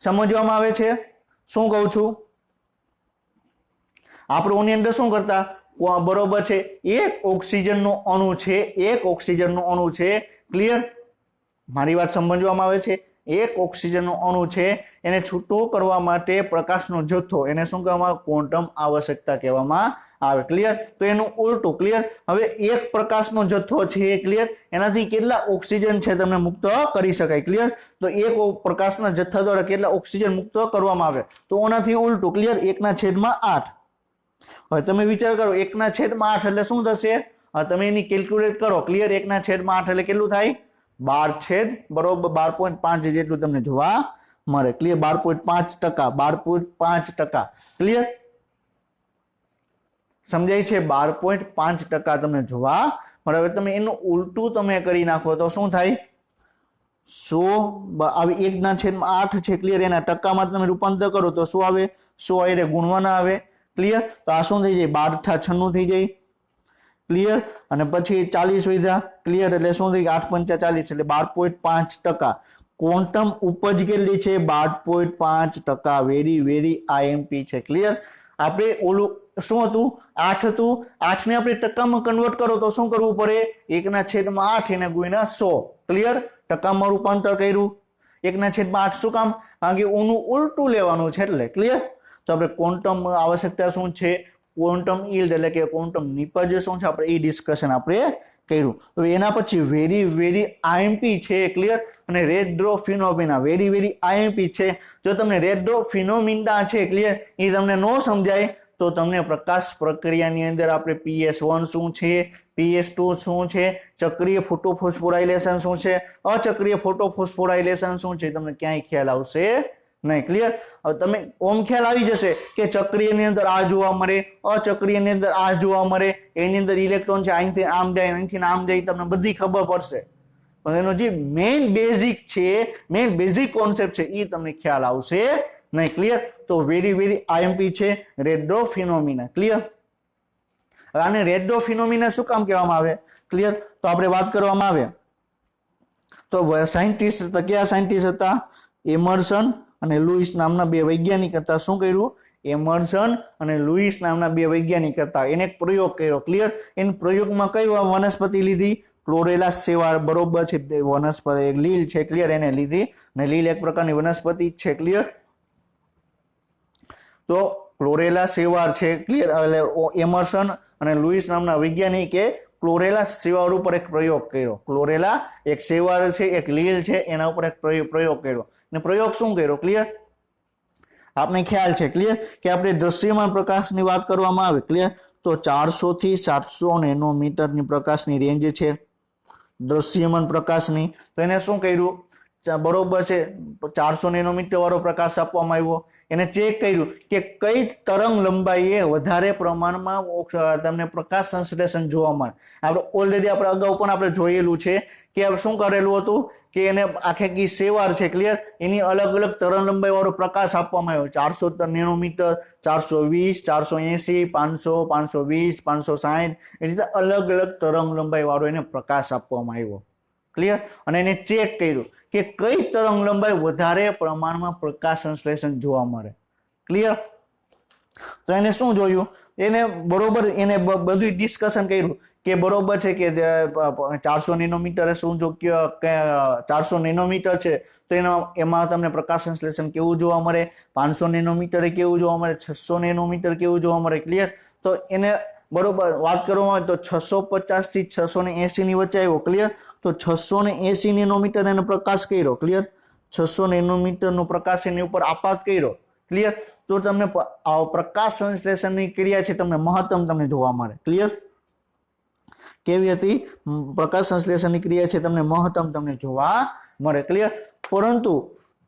[SPEAKER 1] સમજવામાં આવે છે શું કહું છું? આપણે ઓની અંદર શું કરતા? બરોબર છે એક ઓક્સિજનનો અણુ છે, એક ઓક્સિજનનો અણુ છે, ક્લિયર. મારી વાત સમજવામાં આવે છે? એક ઓક્સિજનનો અણુ છે એને છૂટો કરવા માટે પ્રકાશનો જથ્થો એને શું કહેવામાં આવે? ક્વોન્ટમ આવશ્યકતા કહેવામાં આવે, ક્લિયર. તો એનું ઉલટું, ક્લિયર. હવે એક પ્રકાશનો જથ્થો છે, ક્લિયર, એનાથી કેટલા ઓક્સિજન છે તમને મુક્ત કરી શકાય, ક્લિયર. તો એક પ્રકાશના જથ્થા દ્વારા કેટલા ઓક્સિજન મુક્ત કરવામાં આવે? તો ઓનાથી ઉલટું, ક્લિયર. 1/8. હવે તમે વિચાર કરો 1/8 એટલે શું થશે? તમે એની કેલ્ક્યુલેટ કરો, ક્લિયર. 1/8 એટલે કેટલું થાય? 12.5 જેટલું તમને જોવા મળે, ક્લિયર. 12.5%, 12.5%, ક્લિયર. સમજાય છે? 12.5% તમને જોવા મળે. હવે તમે એનું ઉલટું તમે કરી નાખો તો શું થાય? 100 આવે 1/8 છે, ક્લિયર. એના ટકામાં તમે રૂપાંતર કરો તો શું આવે? 100 એટલે ગુણવાના આવે, ક્લિયર. તો આ શું થઈ જાય? 12×96 થઈ જાય, ક્લિયર. અને પછી 40 વધ્યા, ક્લિયર. એટલે શું થઈ ગયું? 8×5 = 40 એટલે 12.5%. ક્વોન્ટમ ઉપજ કેટલી છે? 12.5%. વેરી આઈએમપી છે, ક્લિયર. આપણે ઓલું શું હતું? 8 હતું. 8 ને આપણે ટકામાં કન્વર્ટ કરો તો શું કરવું પડે? 1/8 એને ગુણ્યા 100, ક્લિયર. ટકામાં રૂપાંતર કર્યું. 1/8 શું કામ? કારણ કે ઓનું ઉલટું લેવાનું છે એટલે, ક્લિયર. તો આપણે ક્વોન્ટમ આવશ્યકતા શું છે? ક્વોન્ટમ યીલ્ડ એટલે કે ક્વોન્ટમ નિપજ શું છે આપણે એ ડિસ્કશન આપણે કર્યું. હવે એના પછી વેરી આઈએમપી છે, ક્લિયર. અને red draw phenomena very IMP છે. જો તમને રેડ ડ્રો ફિનોમિના છે, ક્લિયર, એ તમને ન સમજાય તો તમને પ્રકાશ પ્રક્રિયાની અંદર આપણે PS1 શું છે, PS2 શું છે, ચક્રીય ફોટોફોસ્ફોરાઇલેશન શું છે, અચક્રીય ફોટોફોસ્ફોરાઇલેશન શું છે, તમને ક્યાંય ખ્યાલ આવશે નહીં, ક્લિયર. હવે તમે ઓમ ખ્યાલ આવી જશે કે ચક્રીયની અંદર આ જોવા મળે, અચક્રીયની અંદર આ જોવા મળે, એની અંદર ઇલેક્ટ્રોન છે અહીંથી આમ જાય, અહીંથી આમ જાય, તમને બધી ખબર પડશે. પણ એનો જે મેઇન બેઝિક છે, મેઇન બેઝિક કોન્સેપ્ટ છે એ તમને ખ્યાલ આવશે નહીં, ક્લિયર. તો વેરી આઈએમપી છે રેડ ડ્રો ફિનોમિના, ક્લિયર. આને રેડ ડ્રો ફિનોમિના શું કામ કહેવામાં આવે, ક્લિયર. તો આપણે વાત કરવામાં આવે તો સાયન્ટિસ્ટ હતા, કયા સાયન્ટિસ્ટ હતા? એમર્સન અને લુઈસ નામના બે વૈજ્ઞાનિક હતા. શું કર્યું? એમર્સન અને લુઈસ નામના બે વૈજ્ઞાનિક હતા. એને એક પ્રયોગ કર્યો, ક્લિયર. એના પ્રયોગમાં કઈ વનસ્પતિ લીધી? ક્લોરેલા સેવા, બરોબર છે. વનસ્પતિ એક લીલ છે, ક્લિયર, એને લીધી. અને લીલ એક પ્રકારની વનસ્પતિ છે, ક્લિયર. તો ક્લોરેલા સેવાર છે, ક્લિયર. એટલે એમર્સન અને લુઈસ નામના વૈજ્ઞાનિકે ક્લોરેલા શેવાળ ઉપર એક પ્રયોગ કર્યો. ક્લોરેલા એક શેવાળ છે, એક લીલ છે, એના ઉપર એક પ્રયોગ કર્યો. ને પ્રયોગ શું કર્યો? ક્લિયર? આપને ખ્યાલ છે ક્લિયર કે આપણે દ્રશ્યમાન પ્રકાશની વાત કરવામાં આવે ક્લિયર તો 400 થી 700 નેનોમીટરની પ્રકાશની રેન્જ છે દ્રશ્યમાન પ્રકાશની. તો એને શું કર્યું? બરોબર છે, 400 નેનોમીટર વાળો પ્રકાશ આપવામાં આવ્યો. એને ચેક કર્યું કે કઈ તરંગ લંબાઈએ વધારે પ્રમાણમાં તમને પ્રકાશ સંશ્લેષણ જોવા મળે. આપણે ઓલરેડી આપણે અગાઉ પણ આપણે જોયેલું છે કે શું કરેલું હતું કે એને આખી શેવાળ છે ક્લિયર એની અલગ અલગ તરંગ લંબાઈ વાળો પ્રકાશ આપવામાં આવ્યો. 400 નેનોમીટર, 420, 480, 500, 520, 560 એ રીતે અલગ અલગ તરંગ લંબાઈ વાળો એને પ્રકાશ આપવામાં આવ્યો. ક્લિયર? અને એને ચેક કર્યું કે કઈ તરંગ લંબાઈ વધારે પ્રમાણમાં પ્રકાશ સંશ્લેષણ જોવા મળે. ક્લિયર? તો એને શું જોયું? એને બરોબર એને બધું ડિસ્કશન કર્યું કે બરોબર છે કે 400 નેનોમીટર શું જો 400 નેનોમીટર છે તો એમાં તમને પ્રકાશ સંશ્લેષણ કેવું જોવા મળે, 500 નેનોમીટરે કેવું જોવા મળે, 600 નેનોમીટર કેવું જોવા મળે. ક્લિયર? તો એને બરોબર વાત કરવામાં આવે તો 650 થી 680 ની વચ્ચે આવ્યો. ક્લિયર? તો 680 નેનોમીટર એને પ્રકાશ કર્યો. ક્લિયર? 600 નેનોમીટર નો પ્રકાશ એની ઉપર આપાત કર્યો. ક્લિયર? તો તમને પ્રકાશ સંશ્લેષણની ક્રિયા છે તમને મહત્તમ તમને જોવા મળે. ક્લિયર? કેવી હતી? પ્રકાશ સંશ્લેષણની ક્રિયા છે તમને મહત્તમ તમને જોવા મળે. ક્લિયર? પરંતુ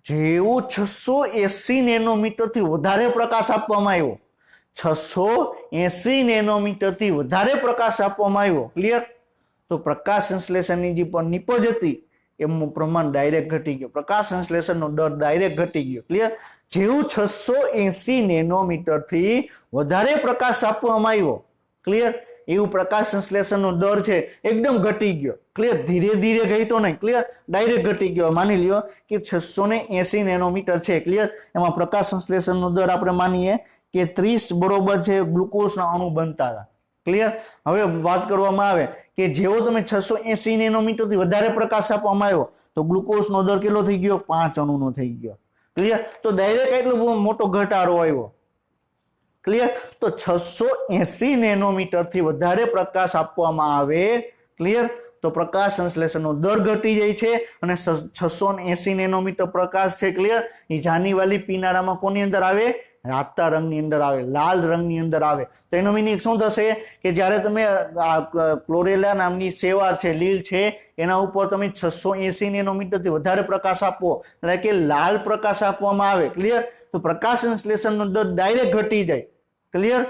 [SPEAKER 1] જેવું 680 નેનોમીટર થી વધારે પ્રકાશ આપવામાં આવ્યો, 680 નેનોમીટર થી વધારે પ્રકાશ આપવામાં આવ્યો. ક્લિયર? તો પ્રકાશ સંશ્લેષણની જે પણ નિપજ હતી એનું પ્રમાણ ડાયરેક્ટ ઘટી ગયું. પ્રકાશ સંશ્લેષણનો દર ડાયરેક્ટ ઘટી ગયો. ક્લિયર? જેવું 680 નેનોમીટર થી વધારે પ્રકાશ આપવામાં આવ્યો, ક્લિયર, એવું પ્રકાશ સંશ્લેષણનો દર છે એકદમ ઘટી ગયો. ક્લિયર? ધીરે ધીરે ઘટ્યો નહીં. ક્લિયર? ડાયરેક્ટ ઘટી ગયો. માની લ્યો કે 680 નેનોમીટર છે. ક્લિયર? એમાં પ્રકાશ સંશ્લેષણનો દર આપણે માનીએ કે 30 બરોબર છે ગ્લુકોઝના અણુ બનતા હતા. ક્લિયર? હવે વાત કરવામાં આવે કે જેવો તમે 680 નેનોમીટર થી વધારે પ્રકાશ આપવામાં આવ્યો તો ગ્લુકોઝનો દર કેટલો થઈ ગયો? 5 અણુનો થઈ ગયો. ક્લિયર? તો ડાયરેક્ટ એટલો મોટો ઘટાડો આવ્યો. ક્લિયર? તો 680 નેનોમીટર થી વધારે પ્રકાશ આપવામાં આવે, ક્લિયર, તો પ્રકાશ સંશ્લેષણનો દર ઘટી જાય છે અને 680 નેનોમીટર પ્રકાશ છે ક્લિયર એ જાનીવાલી પીનારામાં કોની અંદર આવે? રાતા રંગની અંદર આવે, લાલ રંગની અંદર આવે. તો એનો મીનિંગ શું થશે કે જ્યારે તમે ક્લોરેલા નામની શેવાળ છે, લીલ છે, એના ઉપર તમે 680 નેનોમીટર થી વધારે પ્રકાશ આપો એટલે કે લાલ પ્રકાશ આપવામાં આવે, ક્લિયર, તો પ્રકાશ સંશ્લેષણનો દર ડાયરેક્ટ ઘટી જાય. ક્લિયર?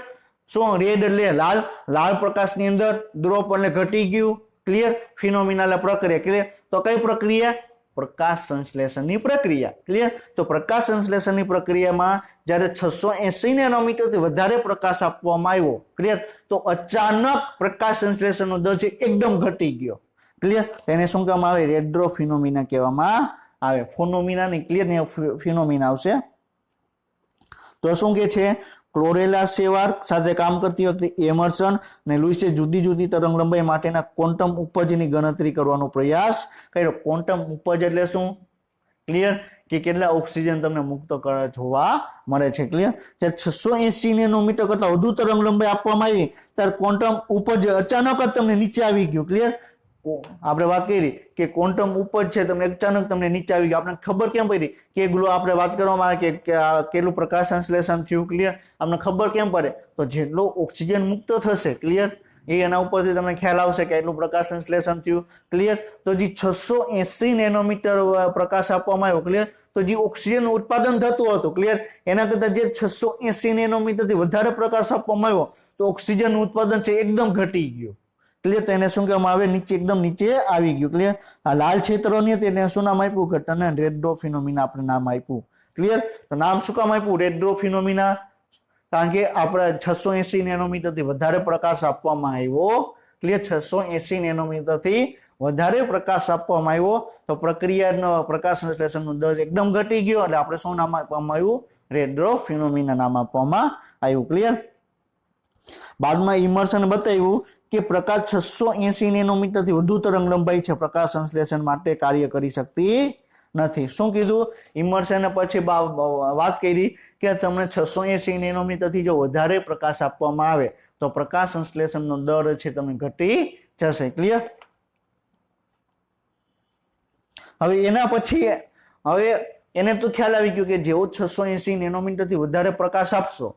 [SPEAKER 1] શું? રેડ એટલે લાલ, લાલ પ્રકાશની અંદર ડ્રોપ એટલે ઘટી ગયું. ક્લિયર? ફિનોમિનલ પ્રક્રિયા. ક્લિયર? તો કઈ પ્રક્રિયા? પ્રકાશ સંશ્લેષણની પ્રક્રિયા. ક્લિયર? તો પ્રકાશ સંશ્લેષણની પ્રક્રિયામાં જ્યારે 680 નેનોમીટર થી વધારે પ્રકાશ આપવામાં આવ્યો, ક્લિયર, તો અચાનક પ્રકાશ સંશ્લેષણનો દર છે એકદમ ઘટી ગયો. ક્લિયર? તેને શું કહેવામાં આવે? રેડ્રો ફિનોમિના કહેવામાં આવે. ફોનોમિના નહીં, ક્લિયર, ને ફિનોમિના આવશે. તો શું કે છે? ક્લોરેલા શેવાળ સાથે કામ કરતી વખતે એમર્સન અને લુઈસે જુદી જુદી તરંગ લંબાઈ માટેના ક્વોન્ટમ ઉપજની ગણતરી કરવાનો પ્રયાસ કર્યો. ક્વોન્ટમ ઉપજ એટલે શું? ક્લિયર? કે કેટલા ઓક્સિજન તમને મુક્ત જોવા મળે છે. ક્લિયર? જ્યારે 680 નેનોમીટર કરતા વધુ તરંગ લંબાઈ આપવામાં આવી ત્યારે ક્વોન્ટમ ઉપજ અચાનક જ તમને નીચે આવી ગયું. ક્લિયર? આપણે વાત કરી કે ક્વોન્ટમ ઉપજ છે તમને અચાનક તમને નીચે આવી ગયું. આપણે ખબર કેમ પડી કે આપણે વાત કરવામાં આવે કે કેટલું પ્રકાશ સંશ્લેષણ થયું? ક્લિયર? આપણે ખબર કેમ પડે? તો જેટલો ઓક્સિજન મુક્ત થશે, ક્લિયર, એના ઉપરથી તમને ખ્યાલ આવશે કે એટલું પ્રકાશ સંશ્લેષણ થયું. ક્લિયર? તો જે 680 નેનોમીટર પ્રકાશ આપવામાં આવ્યો, ક્લિયર, તો જે ઓક્સિજન ઉત્પાદન થતું હતું, ક્લિયર, એના કરતા જે 680 નેનોમીટર થી વધારે પ્રકાશ આપવામાં આવ્યો તો ઓક્સિજન ઉત્પાદન છે એકદમ ઘટી ગયું. ક્લિયર? તો એને શું કહેવામાં આવે? નીચે, એકદમ નીચે આવી ગયું. ક્લિયર? આ લાલ ક્ષેત્રોની તેને શું નામ આપ્યું? ઘટનાને રેડ્રો ફિનોમિના આપણે નામ આપ્યું. ક્લિયર? તો નામ શું કામ આપ્યું? રેડ્રો ફિનોમિના. કારણ કે આપણે 680 નેનોમીટર થી વધારે પ્રકાશ આપવામાં આવ્યો. ક્લિયર? 680 નેનોમીટર થી વધારે પ્રકાશ આપવામાં આવ્યો તો પ્રક્રિયાનો પ્રકાશ સંશ્લેષણનો દર એકદમ ઘટી ગયો એટલે આપણે શું નામ આપવામાં આવ્યું? રેડ્રો ફિનોમિના નામ આપવામાં આવ્યું. ક્લિયર? બાદમાં ઇમર્સન બતાવ્યું કે પ્રકાશ 680 નેનોમીટર થી વધુ તરંગ લંબાઈ છે પ્રકાશ સંશ્લેષણ માટે કાર્ય કરી શકતી નથી. શું કીધું? ઇમર્સને પછી વાત કરી કે તમને 680 નેનોમીટર થી જો વધારે પ્રકાશ આપવામાં આવે તો તો પ્રકાશ સંશ્લેષણનો દર છે તમને ઘટી જશે. ક્લિયર? હવે એના પછી હવે એને તો ખ્યાલ આવી ગયો કે જેવો 680 નેનોમીટર થી વધારે પ્રકાશ આપશો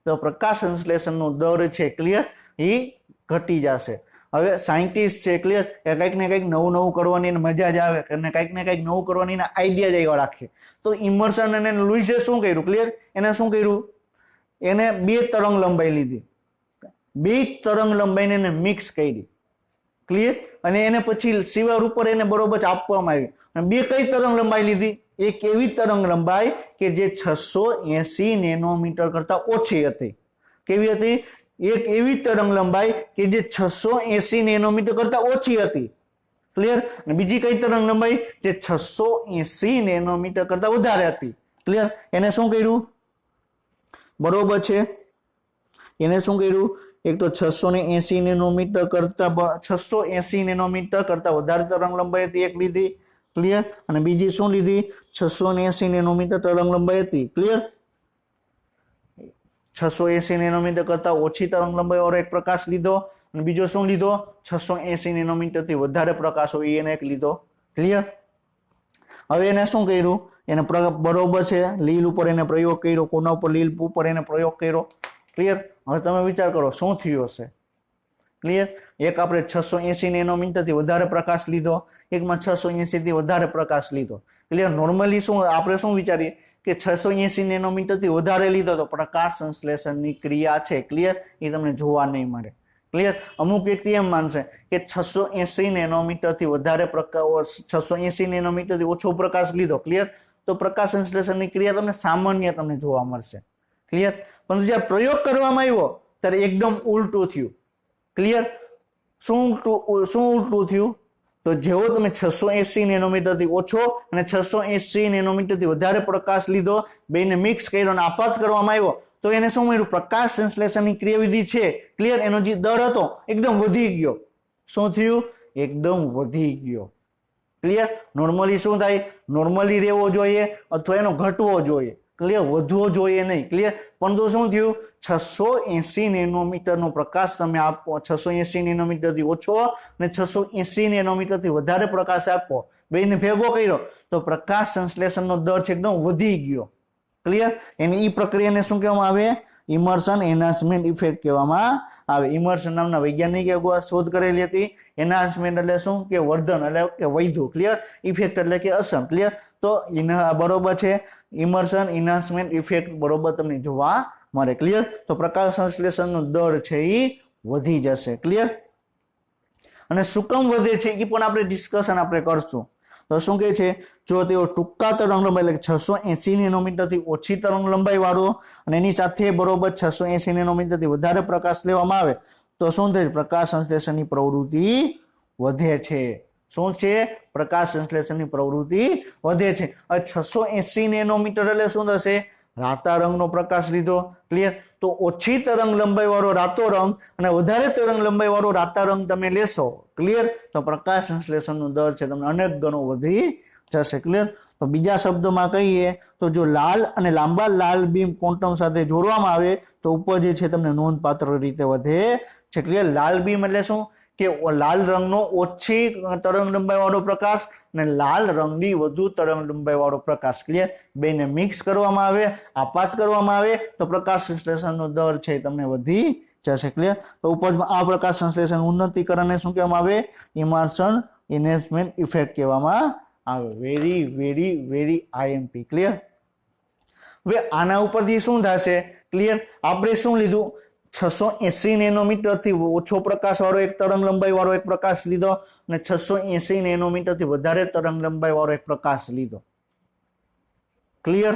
[SPEAKER 1] તો પ્રકાશ સંશ્લેષણનો દર છે ક્લિયર એ ઘટી જશે. હવે સાયન્ટિસ્ટ છે ક્લિયર એ કંઈક ને કંઈક નવું કરવાની મજા જ આવે અને કંઈક ને કંઈક નવું કરવાની આઈડિયા જ આવ્યા રાખે. તો ઇમર્સન અને લુઇસે શું કર્યું ક્લિયર? એને શું કર્યું? એને બે તરંગ લંબાઈ લીધી, બે તરંગ લંબાઈને એને મિક્સ કરી. ક્લિયર? અને એને પછી સિવાર ઉપર એને બરોબર આપવામાં આવી. અને બે કઈ તરંગ લંબાઈ લીધી? એક એવી તરંગ લંબાઈ કે જે 680 નેનોમીટર કરતા ઓછી હતી. કેવી હતી? એક એવી તરંગ લંબાઈ કે જે 680 નેનોમીટર કરતા ઓછી હતી. ક્લિયર? અને બીજી કઈ તરંગ લંબાઈ? જે 680 નેનોમીટર કરતા વધારે હતી. ક્લિયર? એને શું કર્યું? બરોબર છે, એને શું કર્યું? એક તો 680 નેનોમીટર કરતા વધારે તરંગ લંબાઈ હતી એક લીધી. ક્લિયર? અને બીજી શું લીધી? 680 નેનોમીટર તરંગ લંબાઈ હતી. ક્લિયર? 680 નેનોમીટર કરતા ઓછી તરંગ લંબાઈ વાળો એક પ્રકાશ લીધો અને બીજો શું લીધો? 680 નેનોમીટર થી વધારે પ્રકાશ હોય એને એક લીધો. ક્લિયર? હવે એને શું કર્યું? એને બરોબર છે લીલ ઉપર એને પ્રયોગ કર્યો. કોના ઉપર? લીલ ઉપર એને પ્રયોગ કર્યો. ક્લિયર? હવે તમે વિચાર કરો શું થયું હશે. ક્લિયર? એક આપણે 680 નેનોમીટર થી વધારે પ્રકાશ લીધો, એકમાં 680 થી વધારે પ્રકાશ લીધો. ક્લિયર? નોર્મલી શું આપણે શું વિચારીએ કે 680 નેનોમીટર થી વધારે લીધો તો પ્રકાશ સંશ્લેષણની ક્રિયા છે ક્લિયર એ તમને જોવા નહીં મળે. ક્લિયર? અમુક વ્યક્તિ એમ માનશે કે 680 નેનોમીટર થી વધારે 680 નેનોમીટર થી ઓછો પ્રકાશ લીધો. ક્લિયર? તો પ્રકાશ સંશ્લેષણની ક્રિયા તમને સામાન્ય તમને જોવા મળશે. ક્લિયર? પરંતુ જ્યારે પ્રયોગ કરવામાં આવ્યો ત્યારે એકદમ ઉલટું થયું. ક્લિયર? શું ઉલટું થયું? તો જેવો તમે 680 નેનોમીટર થી ઓછો અને 680 નેનોમીટર થી વધારે પ્રકાશ લીધો, બેને મિક્સ કર્યો અને આપાત કરવામાં આવ્યો તો એને શું મળ્યું? પ્રકાશ સંશ્લેષણની ક્રિયાવિધિ છે ક્લિયર એનો જે દર હતો એકદમ વધી ગયો. શું થયું? એકદમ વધી ગયો. ક્લિયર? નોર્મલી શું થાય? નોર્મલી રહેવો જોઈએ અથવા એનો ઘટવો જોઈએ. ક્લિયર? વધવો જોઈએ નહીં. ક્લિયર? પરંતુ શું થયું? 680 નેનોમીટર નો પ્રકાશ તમે આપો, 680 નેનોમીટર થી ઓછો અને 680 નેનોમીટર થી વધારે પ્રકાશ આપો, બેને ભેગો કર્યો તો પ્રકાશ સંશ્લેષણનો દર છે એકદમ વધી ગયો. ક્લિયર? એની ઈ પ્રક્રિયાને શું કહેવામાં આવે? ઇમર્શન એન્હાન્સમેન્ટ ઇફેક્ટ કહેવામાં આવે. ઇમર્શન નામના વૈજ્ઞાનિકે શોધ કરેલી હતી. એન્હાન્સમેન્ટ એટલે શું? કે વર્ધન એટલે કે વધ્યું. ક્લિયર? ઇફેક્ટ એટલે કે અસર. ક્લિયર? તો બરોબર છે ઇમર્શન એન્હાન્સમેન્ટ ઇફેક્ટ બરોબર તમને જોવા મળે. ક્લિયર? તો પ્રકાશ સંશ્લેષણનો દર છે એ વધી જશે. ક્લિયર? અને શું કામ વધે છે એ પણ આપણે ડિસ્કશન આપણે કરશું. તો શું કહે છે? જો તેઓ ટૂંકા તરંગ લંબાઈ એટલે 680 નેનોમીટર થી ઓછી તરંગ લંબાઈ વાળો અને એની સાથે બરોબર 680 નેનોમીટર થી વધારે પ્રકાશ લેવામાં આવે તો શું થાય? પ્રકાશ સંશ્લેષણની પ્રવૃત્તિ વધે છે. શું છે? પ્રકાશ સંશ્લેષણની પ્રવૃત્તિ વધે છે. હવે 680 નેનોમીટર એટલે શું થશે? રાતા રંગનો પ્રકાશ લીધો. ક્લિયર? તો ઓછી તરંગ લંબાઈ વાળો રાતો રંગ અને વધારે તરંગ લંબાઈ વાળો રાતા રંગ તમે લેશો. ક્લિયર? તો પ્રકાશ સંશ્લેષણનો દર છે તમને અનેક ગણો વધી જશે. ક્લિયર? તો બીજા શબ્દોમાં કહીએ તો જો લાલ અને લાંબા લાલ બીમ ક્વોન્ટમ સાથે જોડવામાં આવે તો ઉપર જે છે તમને નોંધપાત્ર રીતે વધે છે. ક્લિયર? લાલ બીમ એટલે શું? કે લાલ રંગનો ઓછી તરંગ લંબાઈ વાળો પ્રકાશ અને લાલ રંગની વધુ તરંગ લંબાઈ વાળો પ્રકાશ. ક્લિયર? બેને મિક્સ કરવામાં આવે, આપાત કરવામાં આવે તો પ્રકાશ સંશ્લેષણનો દર છે તમને વધી જશે. ક્લિયર? તો ઉપરમાં આ પ્રકાશ સંશ્લેષણ ઉન્નતીકરણને શું કહેવામાં આવે? ઇમર્શન એન્હાન્સમેન્ટ ઇફેક્ટ કહેવામાં આવે. Very very very IMP. Clear? હવે આના ઉપરથી શું થશે? ક્લિયર? આપણે શું લીધું? 680 નેનોમીટર થી ઓછો પ્રકાશ વાળો એક તરંગ લંબાઈ વાળો એક પ્રકાશ લીધો અને 680 નેનોમીટર થી વધારે તરંગ લંબાઈ વાળો એક પ્રકાશ લીધો. ક્લિયર?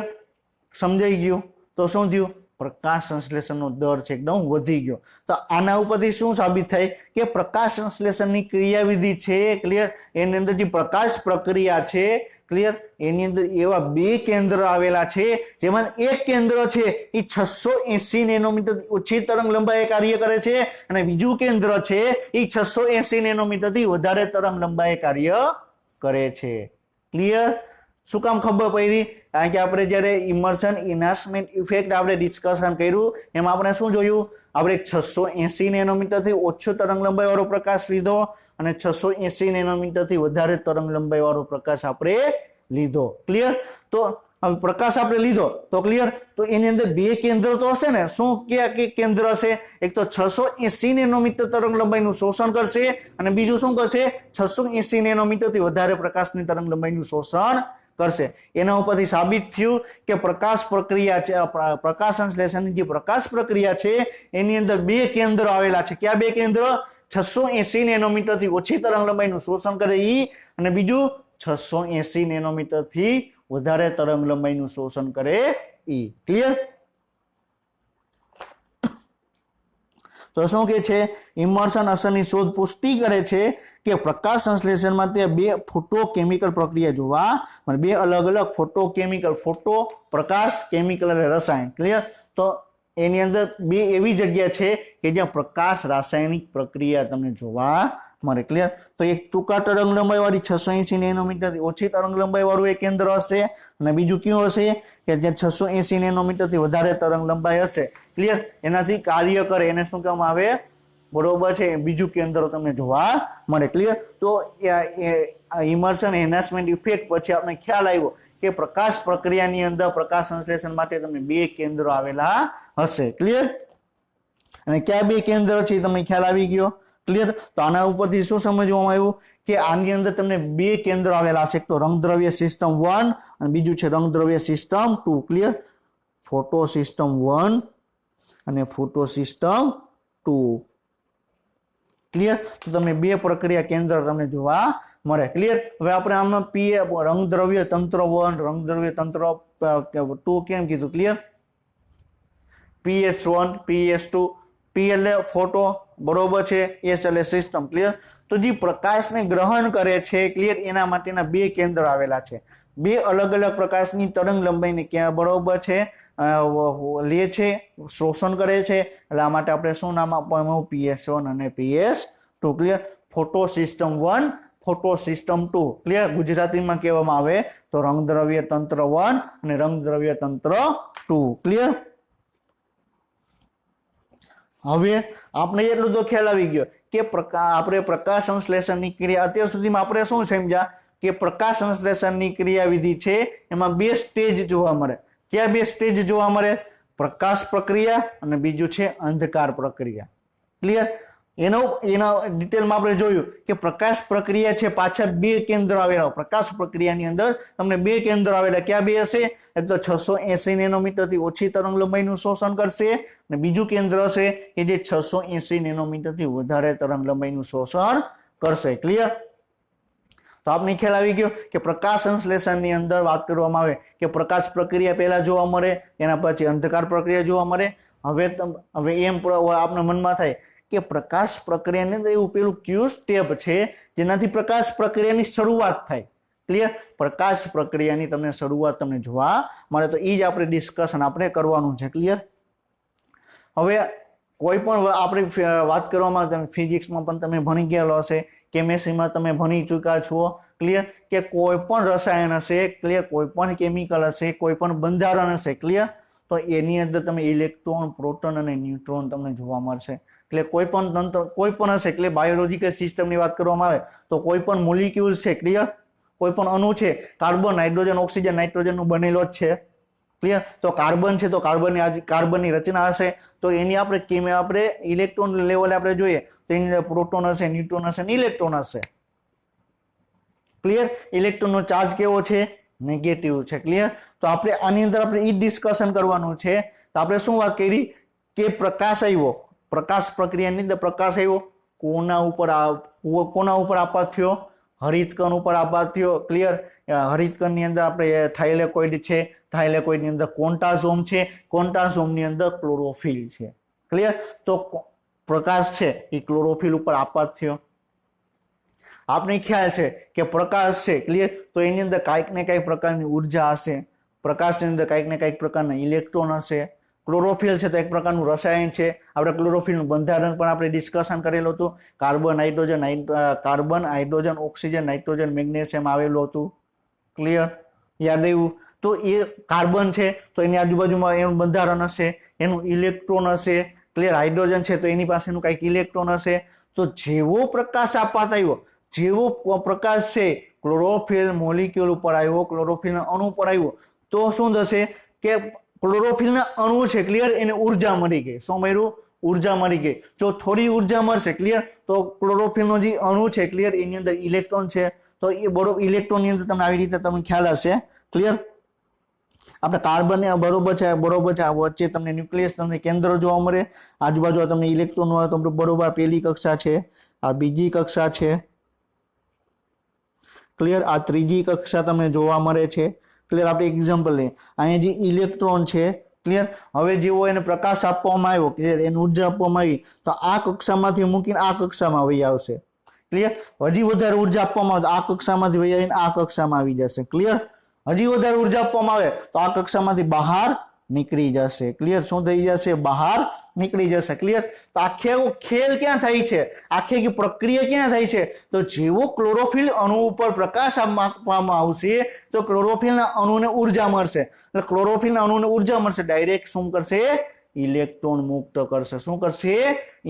[SPEAKER 1] સમજાઈ ગયું? તો શું થયું? પ્રકાશ સંશ્લેષણનો દર છે એકદમ વધી ગયો. તો આના ઉપરથી શું સાબિત થાય? કે પ્રકાશ સંશ્લેષણની ક્રિયાવિધિ છે ક્લિયર એની અંદર જે પ્રકાશ પ્રક્રિયા છે ક્લિયર એની અંદર એવા બે કેન્દ્ર આવેલા છે જેમાં એક કેન્દ્ર છે એ 680 નેનોમીટર ઓછી તરંગ લંબાઈ કાર્ય કરે છે અને બીજું કેન્દ્ર છે એ 680 નેનોમીટર થી વધારે તરંગ લંબાઈ કાર્ય કરે છે. ક્લિયર? શું કામ ખબર પડી? કારણ કે આપણે જ્યારે ઇમર્શન ઇન્હાન્સમેન્ટ ઇફેક્ટ આપણે ડિસ્કશન કર્યું એમાં આપણે શું જોયું? આપણે 680 નેનોમીટરથી ઓછો તરંગ લંબાઈ વાળો પ્રકાશ લીધો અને 680 નેનોમીટરથી વધારે તરંગ લંબાઈ વાળો પ્રકાશ આપણે લીધો. ક્લિયર? તો પ્રકાશ આપણે લીધો તો ક્લિયર, તો એની અંદર બે કેન્દ્ર તો હશે ને. શું કે કેન્દ્ર હશે? એક તો 680 નેનોમીટર તરંગ લંબાઈનું શોષણ કરશે અને બીજું શું કરશે? 680 નેનોમીટરથી વધારે પ્રકાશની તરંગ લંબાઈનું શોષણ કરશે. એના ઉપરથી સાબિત થયું કે પ્રકાશ પ્રક્રિયા છે, પ્રકાશ સંશ્લેષણની જે પ્રકાશ પ્રક્રિયા છે એની અંદર બે કેન્દ્ર આવેલા છે. ક્યાં બે કેન્દ્ર? 680 નેનોમીટરથી ઓછી તરંગ લંબાઈનું શોષણ કરે ઈ, અને બીજું 680 નેનોમીટરથી વધારે તરંગ લંબાઈનું શોષણ કરે ઈ. ક્લિયર? તો શું કે છે? ઇમર્શન અસરની શોધ પુષ્ટિ કરે છે કે પ્રકાશ સંશ્લેષણમાં તે બે ફોટોકેમિકલ પ્રક્રિયા જોવા મળે. બે અલગ અલગ ફોટોકેમિકલ, ફોટો પ્રકાશ, કેમિકલ અને રસાયણ. ક્લિયર? તો એની અંદર બે એવી જગ્યા છે કે જ્યાં પ્રકાશ રાસાયણિક પ્રક્રિયા તમને જોવા મળે. ક્લિયર? તો એક ટૂંકા તરંગ લંબાઈ વાળી 680 નેનોમીટરથી ઓછી તરંગ લંબાઈ વાળું એક કેન્દ્ર હશે અને બીજું કયું હશે કે જ્યાં 680 નેનોમીટરથી વધારે તરંગ લંબાઈ હશે. ક્લિયર? એનાથી કાર્ય કરે એને શું કહેવામાં આવે? બરોબર છે, બીજું કેન્દ્ર તમને જોવા મળે. ક્લિયર? તો ઇમર્શન એન્હાન્સમેન્ટ ઇફેક્ટ પછી આપણે ખ્યાલ આવ્યો કે પ્રકાશ પ્રક્રિયાની અંદર પ્રકાશ સંશ્લેષણ માટે તમને બે કેન્દ્રો આવેલા હશે. ક્લિયર? અને કયા બે કેન્દ્ર છે તમને ખ્યાલ આવી ગયો. ક્લિયર? તો આના ઉપરથી શું સમજવામાં આવ્યું કે આની અંદર તમને બે કેન્દ્રો આવેલા છે. એક તો રંગદ્રવ્ય સિસ્ટમ 1 અને બીજું છે રંગદ્રવ્ય સિસ્ટમ 2. ક્લિયર? ફોટો સિસ્ટમ 1 અને ફોટો સિસ્ટમ 2. ક્લિયર? તો તમને બે પ્રક્રિયા કેન્દ્ર તમને જોવા મળે. ક્લિયર? હવે આપણે આમાં રંગદ્રવ્ય તંત્ર 1, રંગદ્રવ્ય તંત્ર 2 કેમ કીધું? ક્લિયર? PS1, PS2, P એટલે ફોટો, બરોબર છે, S એટલે સિસ્ટમ. ક્લિયર? તો જે પ્રકાશને ગ્રહણ કરે છે, ક્લિયર, એના માટેના બે કેન્દ્ર આવેલા છે. બે અલગ અલગ પ્રકાશની તરંગ લંબાઈને ક્યાં બરોબર છે લે છે, શોષણ કરે છે. એટલે આ માટે આપણે શું નામ આપવાનું? PS1 અને PS2. Clear? Photo system 1, photo system 2. Clear? ગુજરાતીમાં કહેવામાં આવે તો રંગદ્રવ્ય તંત્ર 1 અને રંગદ્રવ્ય તંત્ર 2. ક્લિયર? હવે આપણે એટલું તો ખ્યાલ આવી ગયો કે આપણે પ્રકાશ સંશ્લેષણની ક્રિયા અત્યાર સુધીમાં આપણે શું સમજ્યા કે પ્રકાશ સંશ્લેષણની ક્રિયાવિધિ છે એમાં બે સ્ટેજ જોવા મળે. ક્યાં બે સ્ટેજ જોવા મળે? પ્રકાશ પ્રક્રિયા અને બીજું છે અંધકાર પ્રક્રિયા. ક્લિયર? એના ડિટેલમાં આપણે જોયું કે પ્રકાશ પ્રક્રિયા છે પાછળ બે કેન્દ્ર આવેલા. પ્રકાશ પ્રક્રિયાની અંદર તમને બે કેન્દ્ર આવેલા. ક્યાં બે હશે? એક તો 680 નેનોમીટરથી ઓછી તરંગ લંબાઈનું શોષણ કરશે અને બીજું કેન્દ્ર હશે કે જે 680 નેનોમીટરથી વધારે તરંગ લંબાઈનું શોષણ કરશે. ક્લિયર? તો આપને ખ્યાલ આવી ગયો કે પ્રકાશ સંશ્લેષણની અંદર વાત કરવામાં આવે કે પ્રકાશ પ્રક્રિયા પહેલા જોવા મળે, એના પછી અંધકાર પ્રક્રિયા જોવા મળે. હવે એમ આપણા મનમાં થાય કે પ્રકાશ પ્રક્રિયાની અંદર એવું પેલું કયું સ્ટેપ છે જેનાથી પ્રકાશ પ્રક્રિયાની શરૂઆત થાય. ક્લિયર? પ્રકાશ પ્રક્રિયાની તમને શરૂઆત તમને જોવા મળે. તો એ જ આપણે ડિસ્કશન આપણે કરવાનું છે. ક્લિયર? હવે કોઈ પણ આપણે વાત કરવામાં ફિઝિક્સમાં પણ તમે ભણી ગયેલો હશે, કેમેસ્ટ્રીમાં તમે ભણી ચૂક્યા છો. ક્લિયર? કે કોઈ પણ રસાયણ હશે, ક્લિયર, કોઈ પણ કેમિકલ હશે, કોઈ પણ બંધારણ હશે. ક્લિયર? તો એની અંદર તમે ઇલેક્ટ્રોન, પ્રોટોન અને ન્યુટ્રોન તમને જોવા મળશે. એટલે કોઈ પણ તંત્ર કોઈ પણ હશે, એટલે બાયોલોજીકલ સિસ્ટમની વાત કરવામાં આવે તો કોઈ પણ મોલિક્યુલ્સ છે, ક્લિયર, કોઈ પણ અણુ છે, કાર્બન, હાઇડ્રોજન, ઓક્સિજન, નાઇટ્રોજનનું બનેલો જ છે. ક્લિયર? તો કાર્બન છે તો કાર્બનની રચના હશે તો એની આપણે ઇલેક્ટ્રોન લેવલે આપણે જોઈએ તો એની અંદર પ્રોટોન હશે, ન્યુટ્રોન હશે અને ઇલેક્ટ્રોન હશે. ક્લિયર? ઇલેક્ટ્રોનનો ચાર્જ કેવો છે? નેગેટિવ છે. ક્લિયર? તો આપણે આની અંદર આપણે એ ડિસ્કશન કરવાનું છે. તો આપણે શું વાત કરી કે પ્રકાશ આવ્યો, પ્રકાશ પ્રક્રિયાની અંદર પ્રકાશ આવ્યો, કોના ઉપર આપાત થયો? હરિતકણ ઉપર આપાત થયો. ક્લિયર? હરિતકણની અંદર આપણે થાઇલેકોઇડ છે, થાઇલેકોઇડની અંદર કોન્ટાસોમ છે, કોન્ટાસોમની અંદર ક્લોરોફિલ છે. ક્લિયર? તો પ્રકાશ છે એ ક્લોરોફિલ ઉપર આપાત થયો. આપણે ખ્યાલ છે કે પ્રકાશ છે, ક્લિયર, તો એની અંદર કાંઈક ને કાંઈક પ્રકારની ઉર્જા હશે. પ્રકાશની અંદર કાંઈક ને કાંઈક પ્રકારના ઇલેક્ટ્રોન હશે. ક્લોરોફિલ છે તો એક પ્રકારનું રસાયણ છે. આપણે ક્લોરોફિલનું બંધારણ પણ આપણે ડિસ્કશન કરેલું હતું. Carbon, hydrogen, oxygen, nitrogen, magnesium આવેલું હતું. ક્લિયર? યાદ આવ્યું? તો એ કાર્બન છે તો એની આજુબાજુમાં એનું બંધારણ હશે, એનું ઇલેક્ટ્રોન હશે, ક્લિયર? હાઇડ્રોજન છે તો એની પાસેનું કંઈક ઇલેક્ટ્રોન હશે. તો જેવો પ્રકાશ આપાત આવ્યો, જેવો પ્રકાશ છે ક્લોરોફિલ મોલિક્યુલ ઉપર આવ્યો, ક્લોરોફિલના અણુ ઉપર આવ્યો, તો શું થશે કે ક્લોરોફિલના અણુ છે ક્લિયર, એને ઉર્જા મળી ગઈ. શું મળ્યું? ઉર્જા મળી ગઈ. જો થોડી ઉર્જા મળશે ક્લિયર, તો ક્લોરોફિલનો જે અણુ છે ક્લિયર, એની અંદર ઇલેક્ટ્રોન છે, તો એ બરોબર ઇલેક્ટ્રોનની અંદર તમને આવી રીતે તમને ખ્યાલ હશે. ક્લિયર? આપણે કાર્બન બરોબર છે, બરોબર છે. આ વચ્ચે તમને ન્યુક્લિયસ, તમને કેન્દ્ર જોવા મળે, આજુબાજુ તમને ઇલેક્ટ્રોન હોય તો બરોબર પહેલી કક્ષા છે, આ બીજી કક્ષા છે. ક્લિયર? આ ત્રીજી કક્ષા તમને જોવા મળે છે. ક્લિયર? આપણે એક્ઝામ્પલ લઈએ, અહીંયા જે ઇલેક્ટ્રોન છે ક્લિયર, હવે જેવો એને પ્રકાશ આપવામાં આવ્યો, ક્લિયર, એને ઉર્જા આપવામાં આવી, તો આ કક્ષામાંથી મૂકીને આ કક્ષામાં વહી આવશે. ક્લિયર? હજી વધારે ઉર્જા આપવામાં આવે તો આ કક્ષામાંથી વહી આવીને આ કક્ષામાં આવી જશે. ક્લિયર? હજી વધારે ઉર્જા આપવામાં આવે તો આ કક્ષામાંથી બહાર નીકળી જશે. ક્લિયર? શું થઈ જશે? બહાર નીકળી જશે. ક્લિયર? તો આખે ખેલ ક્યાં થાય છે, આખી પ્રક્રિયા ક્યાં થાય છે? તો જેવો ક્લોરોફિલ અણુ ઉપર પ્રકાશ આપવામાં આવશે તો ક્લોરોફિલના અણુને ઉર્જા મળશે. એટલે ક્લોરોફિલના અણુને ઉર્જા મળશે, ડાયરેક્ટ શું કરશે? ઇલેક્ટ્રોન મુક્ત કરશે. શું કરશે?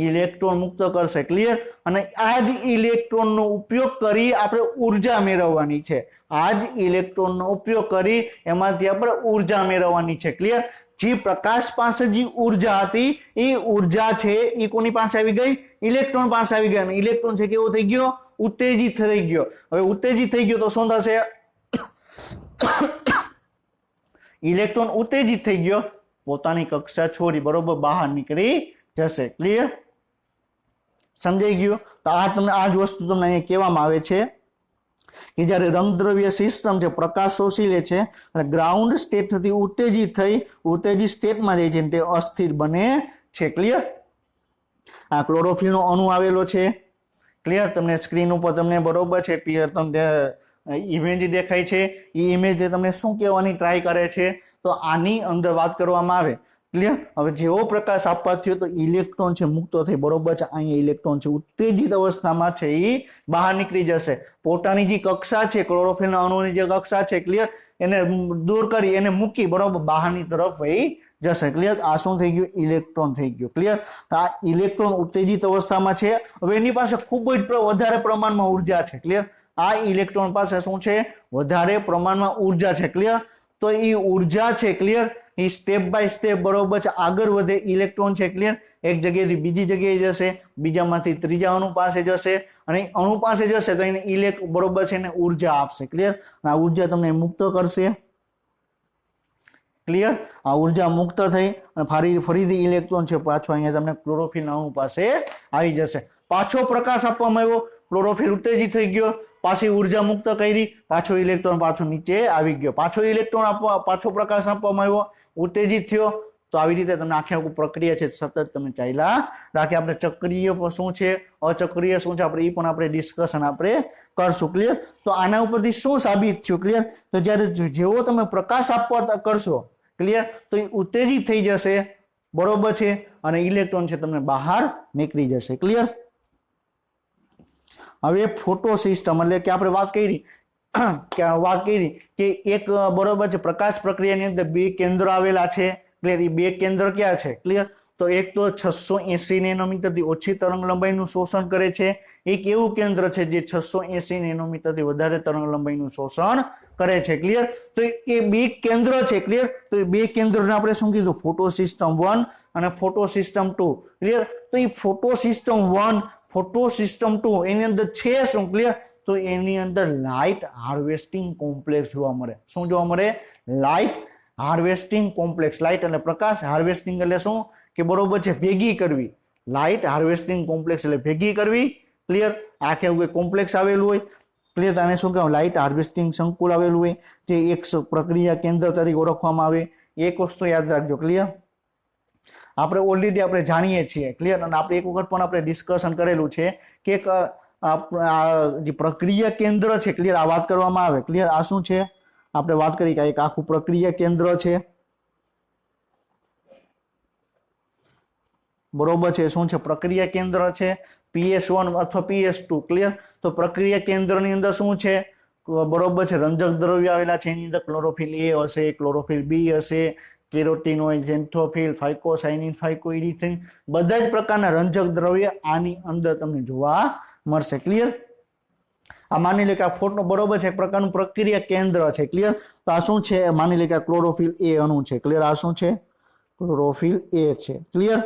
[SPEAKER 1] ઇલેક્ટ્રોન મુક્ત કરશે. ક્લિયર? અને આ જ ઇલેક્ટ્રોનનો ઉપયોગ કરી આપણે ઉર્જા મેળવવાની છે. આ જ ઇલેક્ટ્રોનનો ઉપયોગ કરી એમાંથી આપણે ઉર્જા મેળવવાની છે. ક્લિયર? જે પ્રકાશ પાસે જે ઉર્જા હતી એ ઉર્જા છે એ કોની પાસે આવી ગઈ? ઇલેક્ટ્રોન પાસે આવી ગઈ. અને ઇલેક્ટ્રોન છે કેવો થઈ ગયો? ઉત્તેજિત થઈ ગયો. હવે ઉત્તેજિત થઈ ગયો તો શું થશે? ઇલેક્ટ્રોન ઉત્તેજિત થઈ ગયો, પોતાની કક્ષા છોડી બરોબર બહાર નીકળી જશે. ક્લિયર? સમજાઈ ગયું? તો આ તમને આ જ વસ્તુ તમને અહીંયા કહેવામાં આવે છે કે જ્યારે રંગદ્રવ્ય સિસ્ટમ છે પ્રકાશ શોષી લે છે અને ગ્રાઉન્ડ સ્ટેટથી ઉત્તેજિત થઈ ઉત્તેજિત સ્ટેટમાં જાય છે, તે અસ્થિર બને છે. ક્લિયર? આ ક્લોરોફિલનો અણુ આવેલો છે. ક્લિયર? તમને સ્ક્રીન ઉપર તમને બરોબર છે તમને ઇમેજ દેખાય છે. એ ઇમેજ તમને શું કહેવાની ટ્રાય કરે છે? તો આની અંદર વાત કરવામાં આવે. ક્લિયર? હવે જેવો પ્રકાશ આપવા થયો તો ઇલેક્ટ્રોન છે મુક્ત થઈ, બરોબર છે. અહીંયા ઇલેક્ટ્રોન છે ઉત્તેજિત અવસ્થામાં છે એ બહાર નીકળી જશે. પોતાની જે કક્ષા છે ક્લોરોફિલના અણુની જે કક્ષા છે ક્લિયર, એને દૂર કરી એને મૂકી બરોબર બહારની તરફ વહી જશે. ક્લિયર? આ શું થઈ ગયું? ઇલેક્ટ્રોન થઈ ગયું. ક્લિયર? આ ઇલેક્ટ્રોન ઉત્તેજિત અવસ્થામાં છે. હવે એની પાસે ખૂબ જ વધારે પ્રમાણમાં ઉર્જા છે. ક્લિયર? આ ઇલેક્ટ્રોન પાસે શું છે? વધારે પ્રમાણમાં ઉર્જા છે. ક્લિયર? તો એ ઉર્જા છે ક્લિયર, એ સ્ટેપ બાય સ્ટેપ બરોબર છે આગળ વધે. ઇલેક્ટ્રોન છે ક્લિયર, એક જગ્યાએથી બીજી જગ્યાએ જશે, બીજામાંથી ત્રીજા અણુ પાસે જશે, અને અણુ પાસે જશે તો એને બરોબર છે એને ઉર્જા આપશે. ક્લિયર? આ ઉર્જા તમને મુક્ત કરશે. ક્લિયર? આ ઉર્જા મુક્ત થઈ અને ફરીથી ઇલેક્ટ્રોન છે પાછો અહીંયા તમને ક્લોરોફિલના અણુ પાસે આવી જશે. પાછો પ્રકાશ આપવામાં આવ્યો, ક્લોરોફિલ ઉત્તેજિત થઈ ગયો, પાછી ઉર્જા મુક્ત કરી, પાછો ઇલેક્ટ્રોન પાછો નીચે આવી ગયો, પાછો ઇલેક્ટ્રોન પાછો પ્રકાશ આપવામાં આવ્યો, ઉત્તેજિત થયો. તો આવી રીતે તમને આખી પ્રક્રિયા છે સતત તમે ચાલ્યા રાખે. આપણે ચક્રીય શું છે, અચક્રીય શું છે, આપણે એ પણ આપણે ડિસ્કશન આપણે કરશું. ક્લિયર? તો આના ઉપરથી શું સાબિત થયું? ક્લિયર? તો જ્યારે જેવો તમે પ્રકાશ આપવા કરશો ક્લિયર, તો એ ઉત્તેજિત થઈ જશે બરોબર છે, અને ઇલેક્ટ્રોન છે તમને બહાર નીકળી જશે. ક્લિયર? હવે ફોટો સિસ્ટમ એટલે કે આપણે વાત કરી કે એક બરોબર છે પ્રકાશ પ્રક્રિયાની અંદર બે કેન્દ્ર આવેલા છે. ક્લિયર? એ બે કેન્દ્ર ક્યાં છે? ક્લિયર? તો એક તો 680 નેનોમીટરથી ઓછી તરંગ લંબાઈનું શોષણ કરે છે, એક એવું કેન્દ્ર છે જે 680 નેનોમીટરથી વધારે તરંગ લંબાઈનું શોષણ કરે છે. ક્લિયર? તો એ બે કેન્દ્ર છે. ક્લિયર? તો એ બે કેન્દ્રને આપણે શું કીધું? ફોટો સિસ્ટમ 1 અને ફોટો સિસ્ટમ 2. ક્લિયર? તો એ ફોટો સિસ્ટમ 1 ફોટો સિસ્ટમ 2 એની અંદર છે શું? ક્લિયર? તો એની અંદર લાઇટ હાર્વેસ્ટિંગ કોમ્પ્લેક્સ જોવા મળે. શું જોવા મળે? Light harvesting complex. લાઇટ એટલે પ્રકાશ, હાર્વેસ્ટિંગ એટલે શું કે બરોબર છે ભેગી કરવી. લાઇટ હાર્વેસ્ટિંગ કોમ્પ્લેક્સ એટલે ભેગી કરવી. ક્લિયર? આખે એવું કોમ્પ્લેક્સ આવેલું હોય. ક્લિયર? આને શું કહેવાય? લાઇટ હાર્વેસ્ટિંગ સંકુલ આવેલું હોય, જે એક પ્રક્રિયા કેન્દ્ર તરીકે ઓળખવામાં આવે. એક વસ્તુ યાદ રાખજો. ક્લિયર? આપણે ઓલરેડી આપણે જાણીએ છીએ. ક્લિયર? અને આપણે એક વખત પણ આપણે ડિસ્કશન કરેલું છે કે જે પ્રક્રિયા કેન્દ્ર છે ક્લિયર, આ વાત કરવામાં આવે. ક્લિયર? આ શું છે? આપણે વાત કરી કે એક આખું પ્રક્રિયા કેન્દ્ર છે બરોબર છે. શું છે? પ્રક્રિયા કેન્દ્ર છે PS1 અથવા PS2. ક્લિયર? તો પ્રક્રિયા કેન્દ્રની અંદર શું છે? બરોબર છે, રંજક દ્રવ્ય આવેલા છે એની અંદર ક્લોરોફિલ એ હશે, ક્લોરોફિલ બી હશે, કેરોટીનોઇડ, ઝેન્થોફિલ, ફાઇકોસાઇનિન, ફાઇકોઇરિથિન, બધા જ પ્રકારના રંજક દ્રવ્ય આની અંદર તમને જોવા મળશે. ક્લિયર? આ માની લે કે આ ફોટો બરોબર છે, એક પ્રકારનું પ્રક્રિયા કેન્દ્ર છે. ક્લિયર? તો આ શું છે? માની લે કે આ ક્લોરોફિલ એ અણુ છે. ક્લિયર? આ શું છે? ક્લોરોફિલ એ છે. ક્લિયર?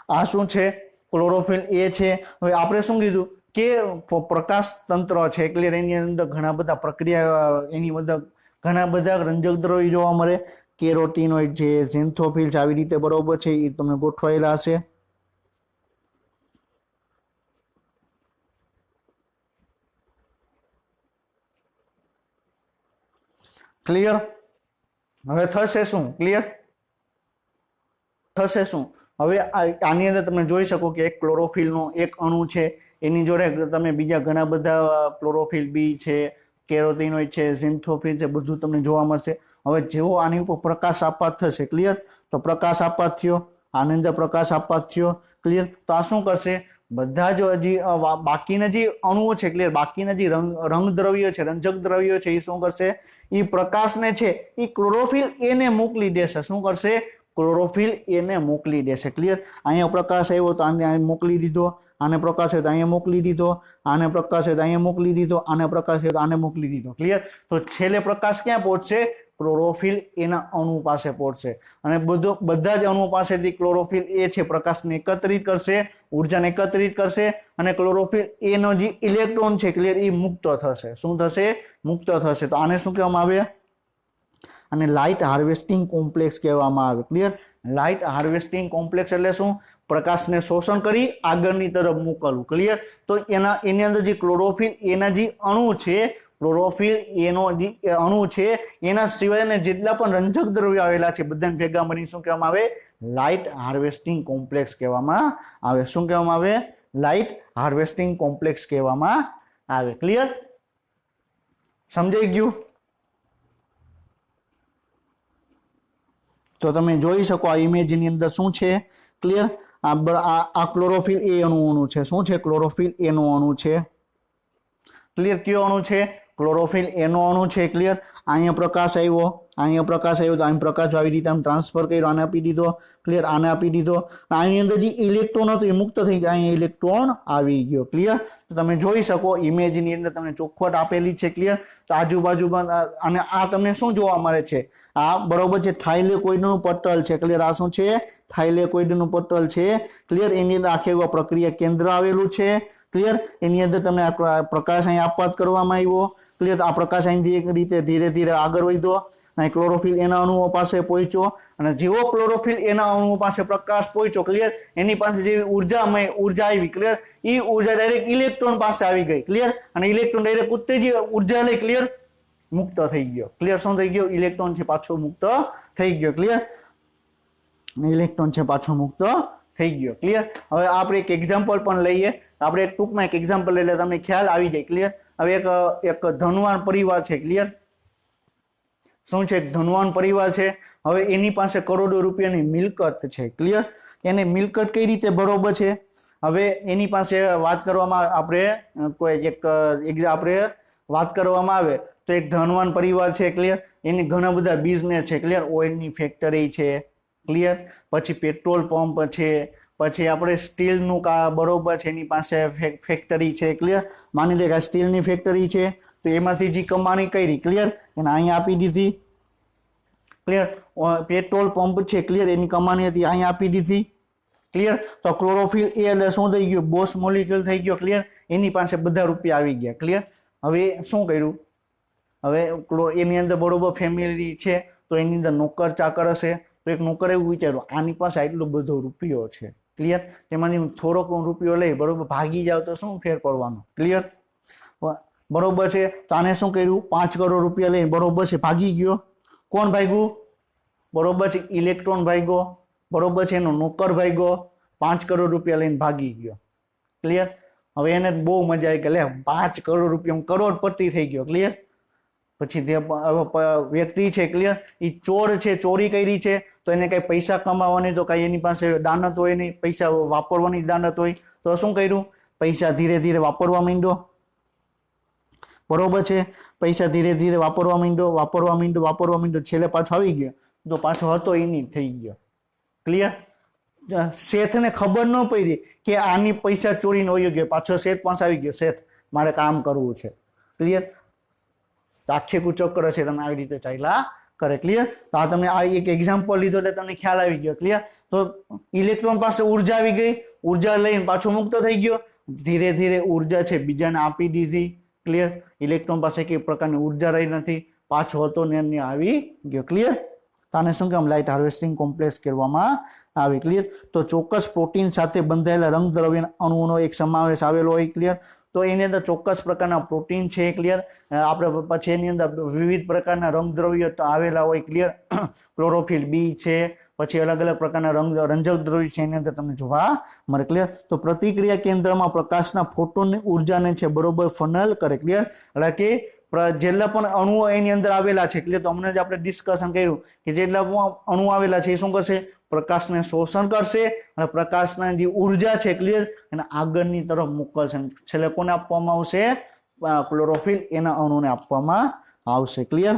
[SPEAKER 1] આ શું છે? ક્લોરોફિલ એ છે. હવે આપણે શું કીધું કે પ્રકાશ તંત્ર છે. ક્લિયર? એની અંદર ઘણા બધા પ્રક્રિયા, એની અંદર ઘણા બધા રંજક દ્રવ્ય જોવા મળે. કેરોટીનોઇડ છે, ઝેન્થોફિલ છે, આવી રીતે બરોબર છે, એ તમને ગોઠવાયેલા હશે. ક્લિયર? હવે થશે શું? ક્લિયર? થશે શું? હવે આની અંદર તમે જોઈ શકો કે એક ક્લોરોફિલનો એક અણુ છે, એની જોડે તમે બીજા ઘણા બધા ક્લોરોફિલ બી છે, કેરોટીનોઇડ છે, ઝેન્થોફિલ છે, બધું તમને જોવા મળશે. હવે જેવો આની ઉપર પ્રકાશ આપાત થશે, ક્લિયર, તો પ્રકાશ આપાત થયો, આની અંદર પ્રકાશ આપાત થયો. ક્લિયર? તો આ શું કરશે? બધા જ હજી બાકીના જે અણુઓ છે, ક્લિયર, બાકીના જે રંગ દ્રવ્યો છે, રંજક દ્રવ્યો છે, એ શું કરશે? એ પ્રકાશને છે એ ક્લોરોફિલ એને મોકલી દેશે. શું કરશે? ક્લોરોફિલ એને મોકલી દેશે. ક્લિયર? અહીંયા પ્રકાશ આવ્યો તો આને મોકલી દીધો, આને પ્રકાશ આવ્યો તો અહીંયા મોકલી દીધો, આને પ્રકાશ આવ્યો તો અહીંયા મોકલી દીધો, આને પ્રકાશ આવ્યો તો આને મોકલી દીધો. ક્લિયર? તો છેલ્લે પ્રકાશ ક્યાં પહોંચશે? ક્લોરોફિલ એના અણુ પાસે પહોંચશે, અને બધા જ અણુઓ પાસેથી ક્લોરોફિલ એ છે પ્રકાશને એકત્રિત કરશે, ઉર્જાને એકત્રિત કરશે, અને ક્લોરોફિલ એનો જે ઇલેક્ટ્રોન છે, ક્લિયર, એ મુક્ત થશે. શું થશે? મુક્ત થશે. તો આને શું કહેવામાં આવે? અને લાઇટ હાર્વેસ્ટિંગ કોમ્પ્લેક્સ કહેવામાં આવે. ક્લિયર? લાઇટ હાર્વેસ્ટિંગ કોમ્પ્લેક્સ એટલે શું? પ્રકાશને શોષણ કરી આગળની તરફ મોકલવું. ક્લિયર? તો એની અંદર જે ક્લોરોફિલ એના જે અણુ છે, ક્લોરોફિલ એનો જે અણુ છે, એના સિવાયના જેટલા પણ રંજક દ્રવ્યો આવેલા છે, બધાને ભેગા મળી શું કહેવામાં આવે? લાઇટ હાર્વેસ્ટિંગ કોમ્પ્લેક્સ કહેવામાં આવે. શું કહેવામાં આવે? લાઇટ હાર્વેસ્ટિંગ કોમ્પ્લેક્સ કહેવામાં આવે. ક્લિયર? સમજાઈ ગયું? તો તમે જોઈ શકો આ ઇમેજની અંદર શું છે? ક્લિયર? આ ક્લોરોફિલ એ અણુ છે. શું છે? ક્લોરોફિલ એનો અણુ છે. ક્લિયર? કયો અણુ છે? ક્લોરોફિલ એનો અણુ છે. ક્લિયર? અહીંયા પ્રકાશ આવ્યો, અહીંયા પ્રકાશ આવ્યો, તો અહીં પ્રકાશ આવી રીતે આમ ટ્રાન્સફર કર્યો, આને આપી દીધો. ક્લિયર? આને આપી દીધો. આની અંદર જે ઇલેક્ટ્રોન હતો એ મુક્ત થઈ ગયા, અહીંયા ઇલેક્ટ્રોન આવી ગયો. ક્લિયર? તો તમે જોઈ શકો ઇમેજની અંદર તમને ચોખવટ આપેલી છે. ક્લિયર? તો આજુબાજુમાં અને આ તમને શું જોવા મળે છે? આ બરોબર છે, થાઇલેકોઇડનું પટલ છે. ક્લિયર? આ શું છે? થાઇલેકોઇડનું પટલ છે. ક્લિયર? એની અંદર આખે પ્રક્રિયા કેન્દ્ર આવેલું છે. ક્લિયર? એની અંદર તમે પ્રકાશ અહીં આપાત કરવામાં આવ્યો. ક્લિયર? આ પ્રકાશ અહીંથી એક રીતે ધીરે ધીરે આગળ વધ્યો, અને ક્લોરોફિલ એના અણુઓ પાસે પહોંચ્યો, અને જેવો ક્લોરોફિલ એના અણુઓ પાસે પ્રકાશ પહોંચ્યો, ક્લિયર, એની પાસે જે ઉર્જા આવી, ક્લિયર, એ ઉર્જા ડાયરેક્ટ ઇલેક્ટ્રોન પાસે આવી ગઈ. ક્લિયર? અને ઇલેક્ટ્રોન ડાયરેક્ટ ઉત્તેજી ઉર્જા લઈ, ક્લિયર, મુક્ત થઈ ગયો. ક્લિયર? શું થઈ ગયો? ઇલેક્ટ્રોન છે પાછો મુક્ત થઈ ગયો. ક્લિયર? ઇલેક્ટ્રોન છે પાછો મુક્ત થઈ ગયો. ક્લિયર? હવે આપણે એક એક્ઝામ્પલ પણ લઈએ. આપણે એક ટૂંકમાં એક એક્ઝામ્પલ લઈ લે, તમને ખ્યાલ આવી જાય. ક્લિયર? હવે એક ધનવાન પરિવાર છે. ક્લિયર? શું છે? ધનવાન પરિવાર છે. હવે એની પાસે કરોડો રૂપિયાની મિલકત છે. ક્લિયર? એને મિલકત કઈ રીતે બરોબર છે? હવે એની પાસે વાત કરવામાં આપણે કોઈ આપણે વાત કરવામાં આવે તો એક ધનવાન પરિવાર છે. ક્લિયર? એની ઘણા બધા બિઝનેસ છે. ક્લિયર? ઓઇલની ફેક્ટરી છે. ક્લિયર? પછી પેટ્રોલ પંપ છે, પછી આપણે સ્ટીલનું બરોબર છે, એની પાસે ફેક્ટરી છે. ક્લિયર? માની લે કે સ્ટીલની ફેક્ટરી છે, તો એમાંથી જે કમાણી કરી, ક્લિયર, એને અહીંયા આપી દીધી. ક્લિયર? પેટ્રોલ પંપ છે. ક્લિયર? એની કમાણી હતી, અહીંયા આપી દીધી. ક્લિયર? તો ક્લોરોફિલ એ એટલે શું થઈ ગયું? બોસ મોલિક્યુલ થઈ ગયો. ક્લિયર? એની પાસે બધા રૂપિયા આવી ગયા. ક્લિયર? હવે શું કર્યું? હવે એની અંદર બરોબર ફેમિલી છે, તો એની અંદર નોકર ચાકર હશે. તો એક નોકર એવું વિચાર્યું, આની પાસે આટલો બધો રૂપિયો છે. ક્લિયર? તેમાંથી હું થોડોક રૂપિયો લઈ બરોબર ભાગી જાવ તો શું ફેર પડવાનો? ક્લિયર? બરોબર છે. તો આને શું કર્યું? 5 કરોડ રૂપિયા લઈને બરોબર છે ભાગી ગયો. કોણ ભાગ્યું? બરોબર છે, ઇલેક્ટ્રોન ભાગ્યો. બરોબર છે, એનો નોકર ભાગ્યો. 5 કરોડ રૂપિયા લઈને ભાગી ગયો. ક્લિયર? હવે એને બહુ મજા આવી કે લે 5 કરોડ રૂપિયા, હું કરોડપતિ થઈ ગયો. ક્લિયર? પછી તે વ્યક્તિ છે, ક્લિયર, એ ચોર છે, ચોરી કરી છે, તો એને કઈ પૈસા કમાવાની તો કઈ એની પાસે દાનત હોય નહીં, પૈસા વાપરવાની દાનત હોય, તો શું કર્યું? પૈસા ધીરે ધીરે વાપરવા માંડ્યો, બરોબર છે, પૈસા ધીરે ધીરે વાપરવા માંડ્યો, છેલ્લે પાછો આવી ગયો તો પાછો હતો એ નહીં થઈ ગયો. ક્લિયર? શેઠને ખબર ન પડી કે આની પૈસા ચોરીને વયો ગયો, પાછો શેઠ પાસે આવી ગયો, શેઠ મારે કામ કરવું છે. ક્લિયર? આખે ચક્ર છે તમે આવી રીતે ચાલ્યા કરે. ક્લિયર? તો આ તમને આ એક એક્ઝામ્પલ લીધો એટલે તમને ખ્યાલ આવી ગયો. ક્લિયર? તો ઇલેક્ટ્રોન પાસે ઉર્જા આવી ગઈ, ઉર્જા લઈને પાછો મુક્ત થઈ ગયો, ધીરે ધીરે ઉર્જા છે બીજાને આપી દીધી. ક્લિયર? ઇલેક્ટ્રોન પાસે કઈ પ્રકારની ઉર્જા રહી નથી, પાછો હતો ને આવી ગયો. ક્લિયર? આને શું કામ લાઇટ હાર્વેસ્ટિંગ કોમ્પ્લેક્સ કહેવામાં આવે. ક્લિયર? તો ચોક્કસ પ્રોટીન સાથે બંધાયેલા રંગદ્રવ્ય અણુઓનો એક સમાવેશ આવેલો હોય. ક્લિયર? તો એની અંદર ચોક્કસ પ્રકારના પ્રોટીન છે. ક્લિયર? આપણે પછી એની અંદર વિવિધ પ્રકારના રંગદ્રવ્ય આવેલા હોય. ક્લિયર? ક્લોરોફિલ બી છે, પછી અલગ અલગ પ્રકારના રંજક દ્રવ્ય છે એની અંદર તમને જોવા મળે. ક્લિયર? તો પ્રતિક્રિયા કેન્દ્રમાં પ્રકાશના ફોટોનની ઉર્જાને છે બરોબર ફનલ કરે. ક્લિયર? એટલે કે જેટલા પણ અણુઓ એની અંદર આવેલા છે, ક્લિયર, તો હમણાં જ આપણે ડિસ્કશન કર્યું કે જેટલા પણ અણુ આવેલા છે એ શું કરશે? પ્રકાશને શોષણ કરશે અને પ્રકાશના જે ઉર્જા છે, ક્લિયર, એને આગળની તરફ મોકલશે. છેલ્લે કોને આપવામાં આવશે? ક્લોરોફિલ એના અણુને આપવામાં આવશે. ક્લિયર?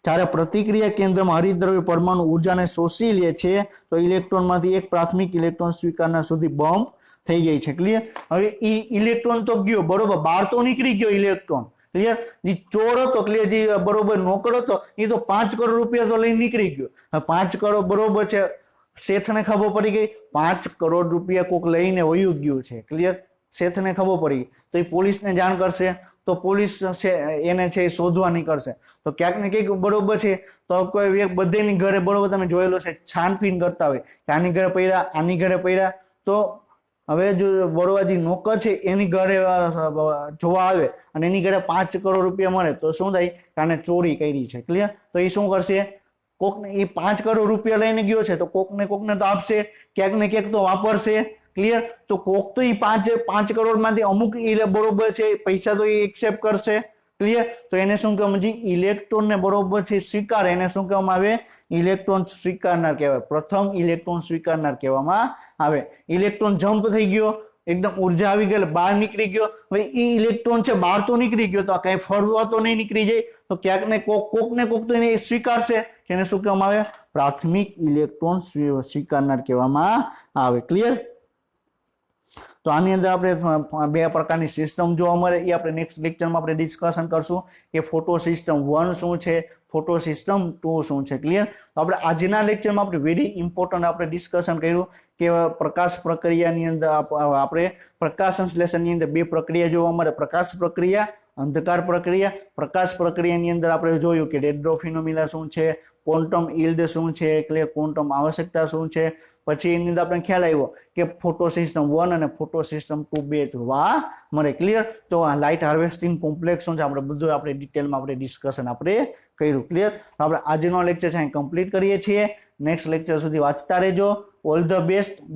[SPEAKER 1] જ્યારે પ્રતિક્રિયા કેન્દ્રમાં હરિતદ્રવ્ય પરમાણુ ઉર્જાને શોષી લે છે તો ઇલેક્ટ્રોનમાંથી એક પ્રાથમિક ઇલેક્ટ્રોન સ્વીકારનાર સુધી બમ્પ થઈ જાય છે. ક્લિયર? હવે એ ઇલેક્ટ્રોન તો ગયો બરોબર, બહાર તો નીકળી ગયો ઇલેક્ટ્રોન. ક્લિયર? જે ચોર હતો, ક્લિયર, જે બરોબર નોકર હતો એ તો 5 કરોડ રૂપિયા તો લઈને નીકળી ગયો. 5 કરોડ બરોબર છે, શેઠને ખબર પડી ગઈ 5 કરોડ રૂપિયા કોક લઈને વયું ગયું છે. ક્લિયર? શેઠને ખબર પડી તો એ પોલીસને જાણ કરશે, તો પોલીસ છે એને છે એ શોધવા નીકળશે. તો ક્યાંક ને ક્યાંક બરોબર છે તો કોઈ બધેની ઘરે બરોબર તમે જોયેલો છે છાનપીન કરતા હોય કે આની ઘરે પડ્યા, આની ઘરે પડ્યા, તો હવે જો બરોબર જે નોકર છે એની ઘરે જોવા આવે અને એની ઘરે 5 કરોડ રૂપિયા મળે તો શું થાય? કે આને ચોરી કરી છે. ક્લિયર? તો એ શું કરશે? કોકને એ 5 કરોડ રૂપિયા લઈને ગયો છે તો કોકને તો આપશે, ક્યાંક ને ક્યાંક તો વાપરશે. ક્લિયર? તો કોક તો એ 5 કરોડ માંથી અમુક બરોબર છે પૈસા તો એ એક્સેપ્ટ કરશે. ક્લિયર? તો એને શું કહેવામાં? જે ઇલેક્ટ્રોન ને બરોબર છે સ્વીકારે એને શું કહેવામાં આવે? ઇલેક્ટ્રોન સ્વીકારનાર કહેવાય. પ્રથમ ઇલેક્ટ્રોન સ્વીકારનાર કહેવામાં આવે. ઇલેક્ટ્રોન જમ્પ થઈ ગયો, એકદમ ઉર્જા આવી ગઈ, બહાર નીકળી ગયો. હવે એ ઇલેક્ટ્રોન છે બહાર તો નીકળી ગયો તો કઈ ફરવા તો નહીં નીકળી જાય, તો ક્યાંક ને કોક તો એને સ્વીકારશે. એને શું કહેવામાં આવે? પ્રાથમિક ઇલેક્ટ્રોન સ્વીકારનાર કહેવામાં આવે. ક્લિયર? તો આની અંદર આપણે બે પ્રકારની સિસ્ટમ જોવા મળે એ આપણે નેક્સ્ટ લેક્ચરમાં આપણે ડિસ્કશન કરશું કે ફોટો સિસ્ટમ 1 શું છે, ફોટો સિસ્ટમ 2 શું છે. ક્લિયર? તો આપણે આજના લેક્ચરમાં આપણે વેરી ઇમ્પોર્ટન્ટ આપણે ડિસ્કશન કર્યું કે પ્રકાશ પ્રક્રિયાની અંદર આપણે પ્રકાશ સંશ્લેષણની અંદર બે પ્રક્રિયા જોવા મળે, પ્રકાશ પ્રક્રિયા, અંધકાર પ્રક્રિયા. પ્રકાશ પ્રક્રિયાની અંદર આપણે જોયું કે ડેડ્રો ફિનોમિના શું છે, ક્વોન્ટમ ઇલ્ડ શું છે, ક્લિયર, ક્વોન્ટમ આવશ્યકતા શું છે. પછી એની અંદર આપણે ખ્યાલ આવ્યો કે ફોટો સિસ્ટમ 1 અને ફોટો સિસ્ટમ 2 બે જોવા મળે. ક્લિયર? તો આ લાઇટ હાર્વેસ્ટિંગ કોમ્પ્લેક્સ શું છે આપણે બધું આપણે ડિટેલમાં આપણે ડિસ્કશન આપણે કર્યું. ક્લિયર? તો આપણે આજનો લેક્ચર છે અહીં કમ્પ્લીટ કરીએ છીએ. નેક્સ્ટ લેક્ચર સુધી વાંચતા રહેજો. All the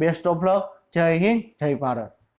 [SPEAKER 1] best of luck. જય હિન્દ, જય ભારત.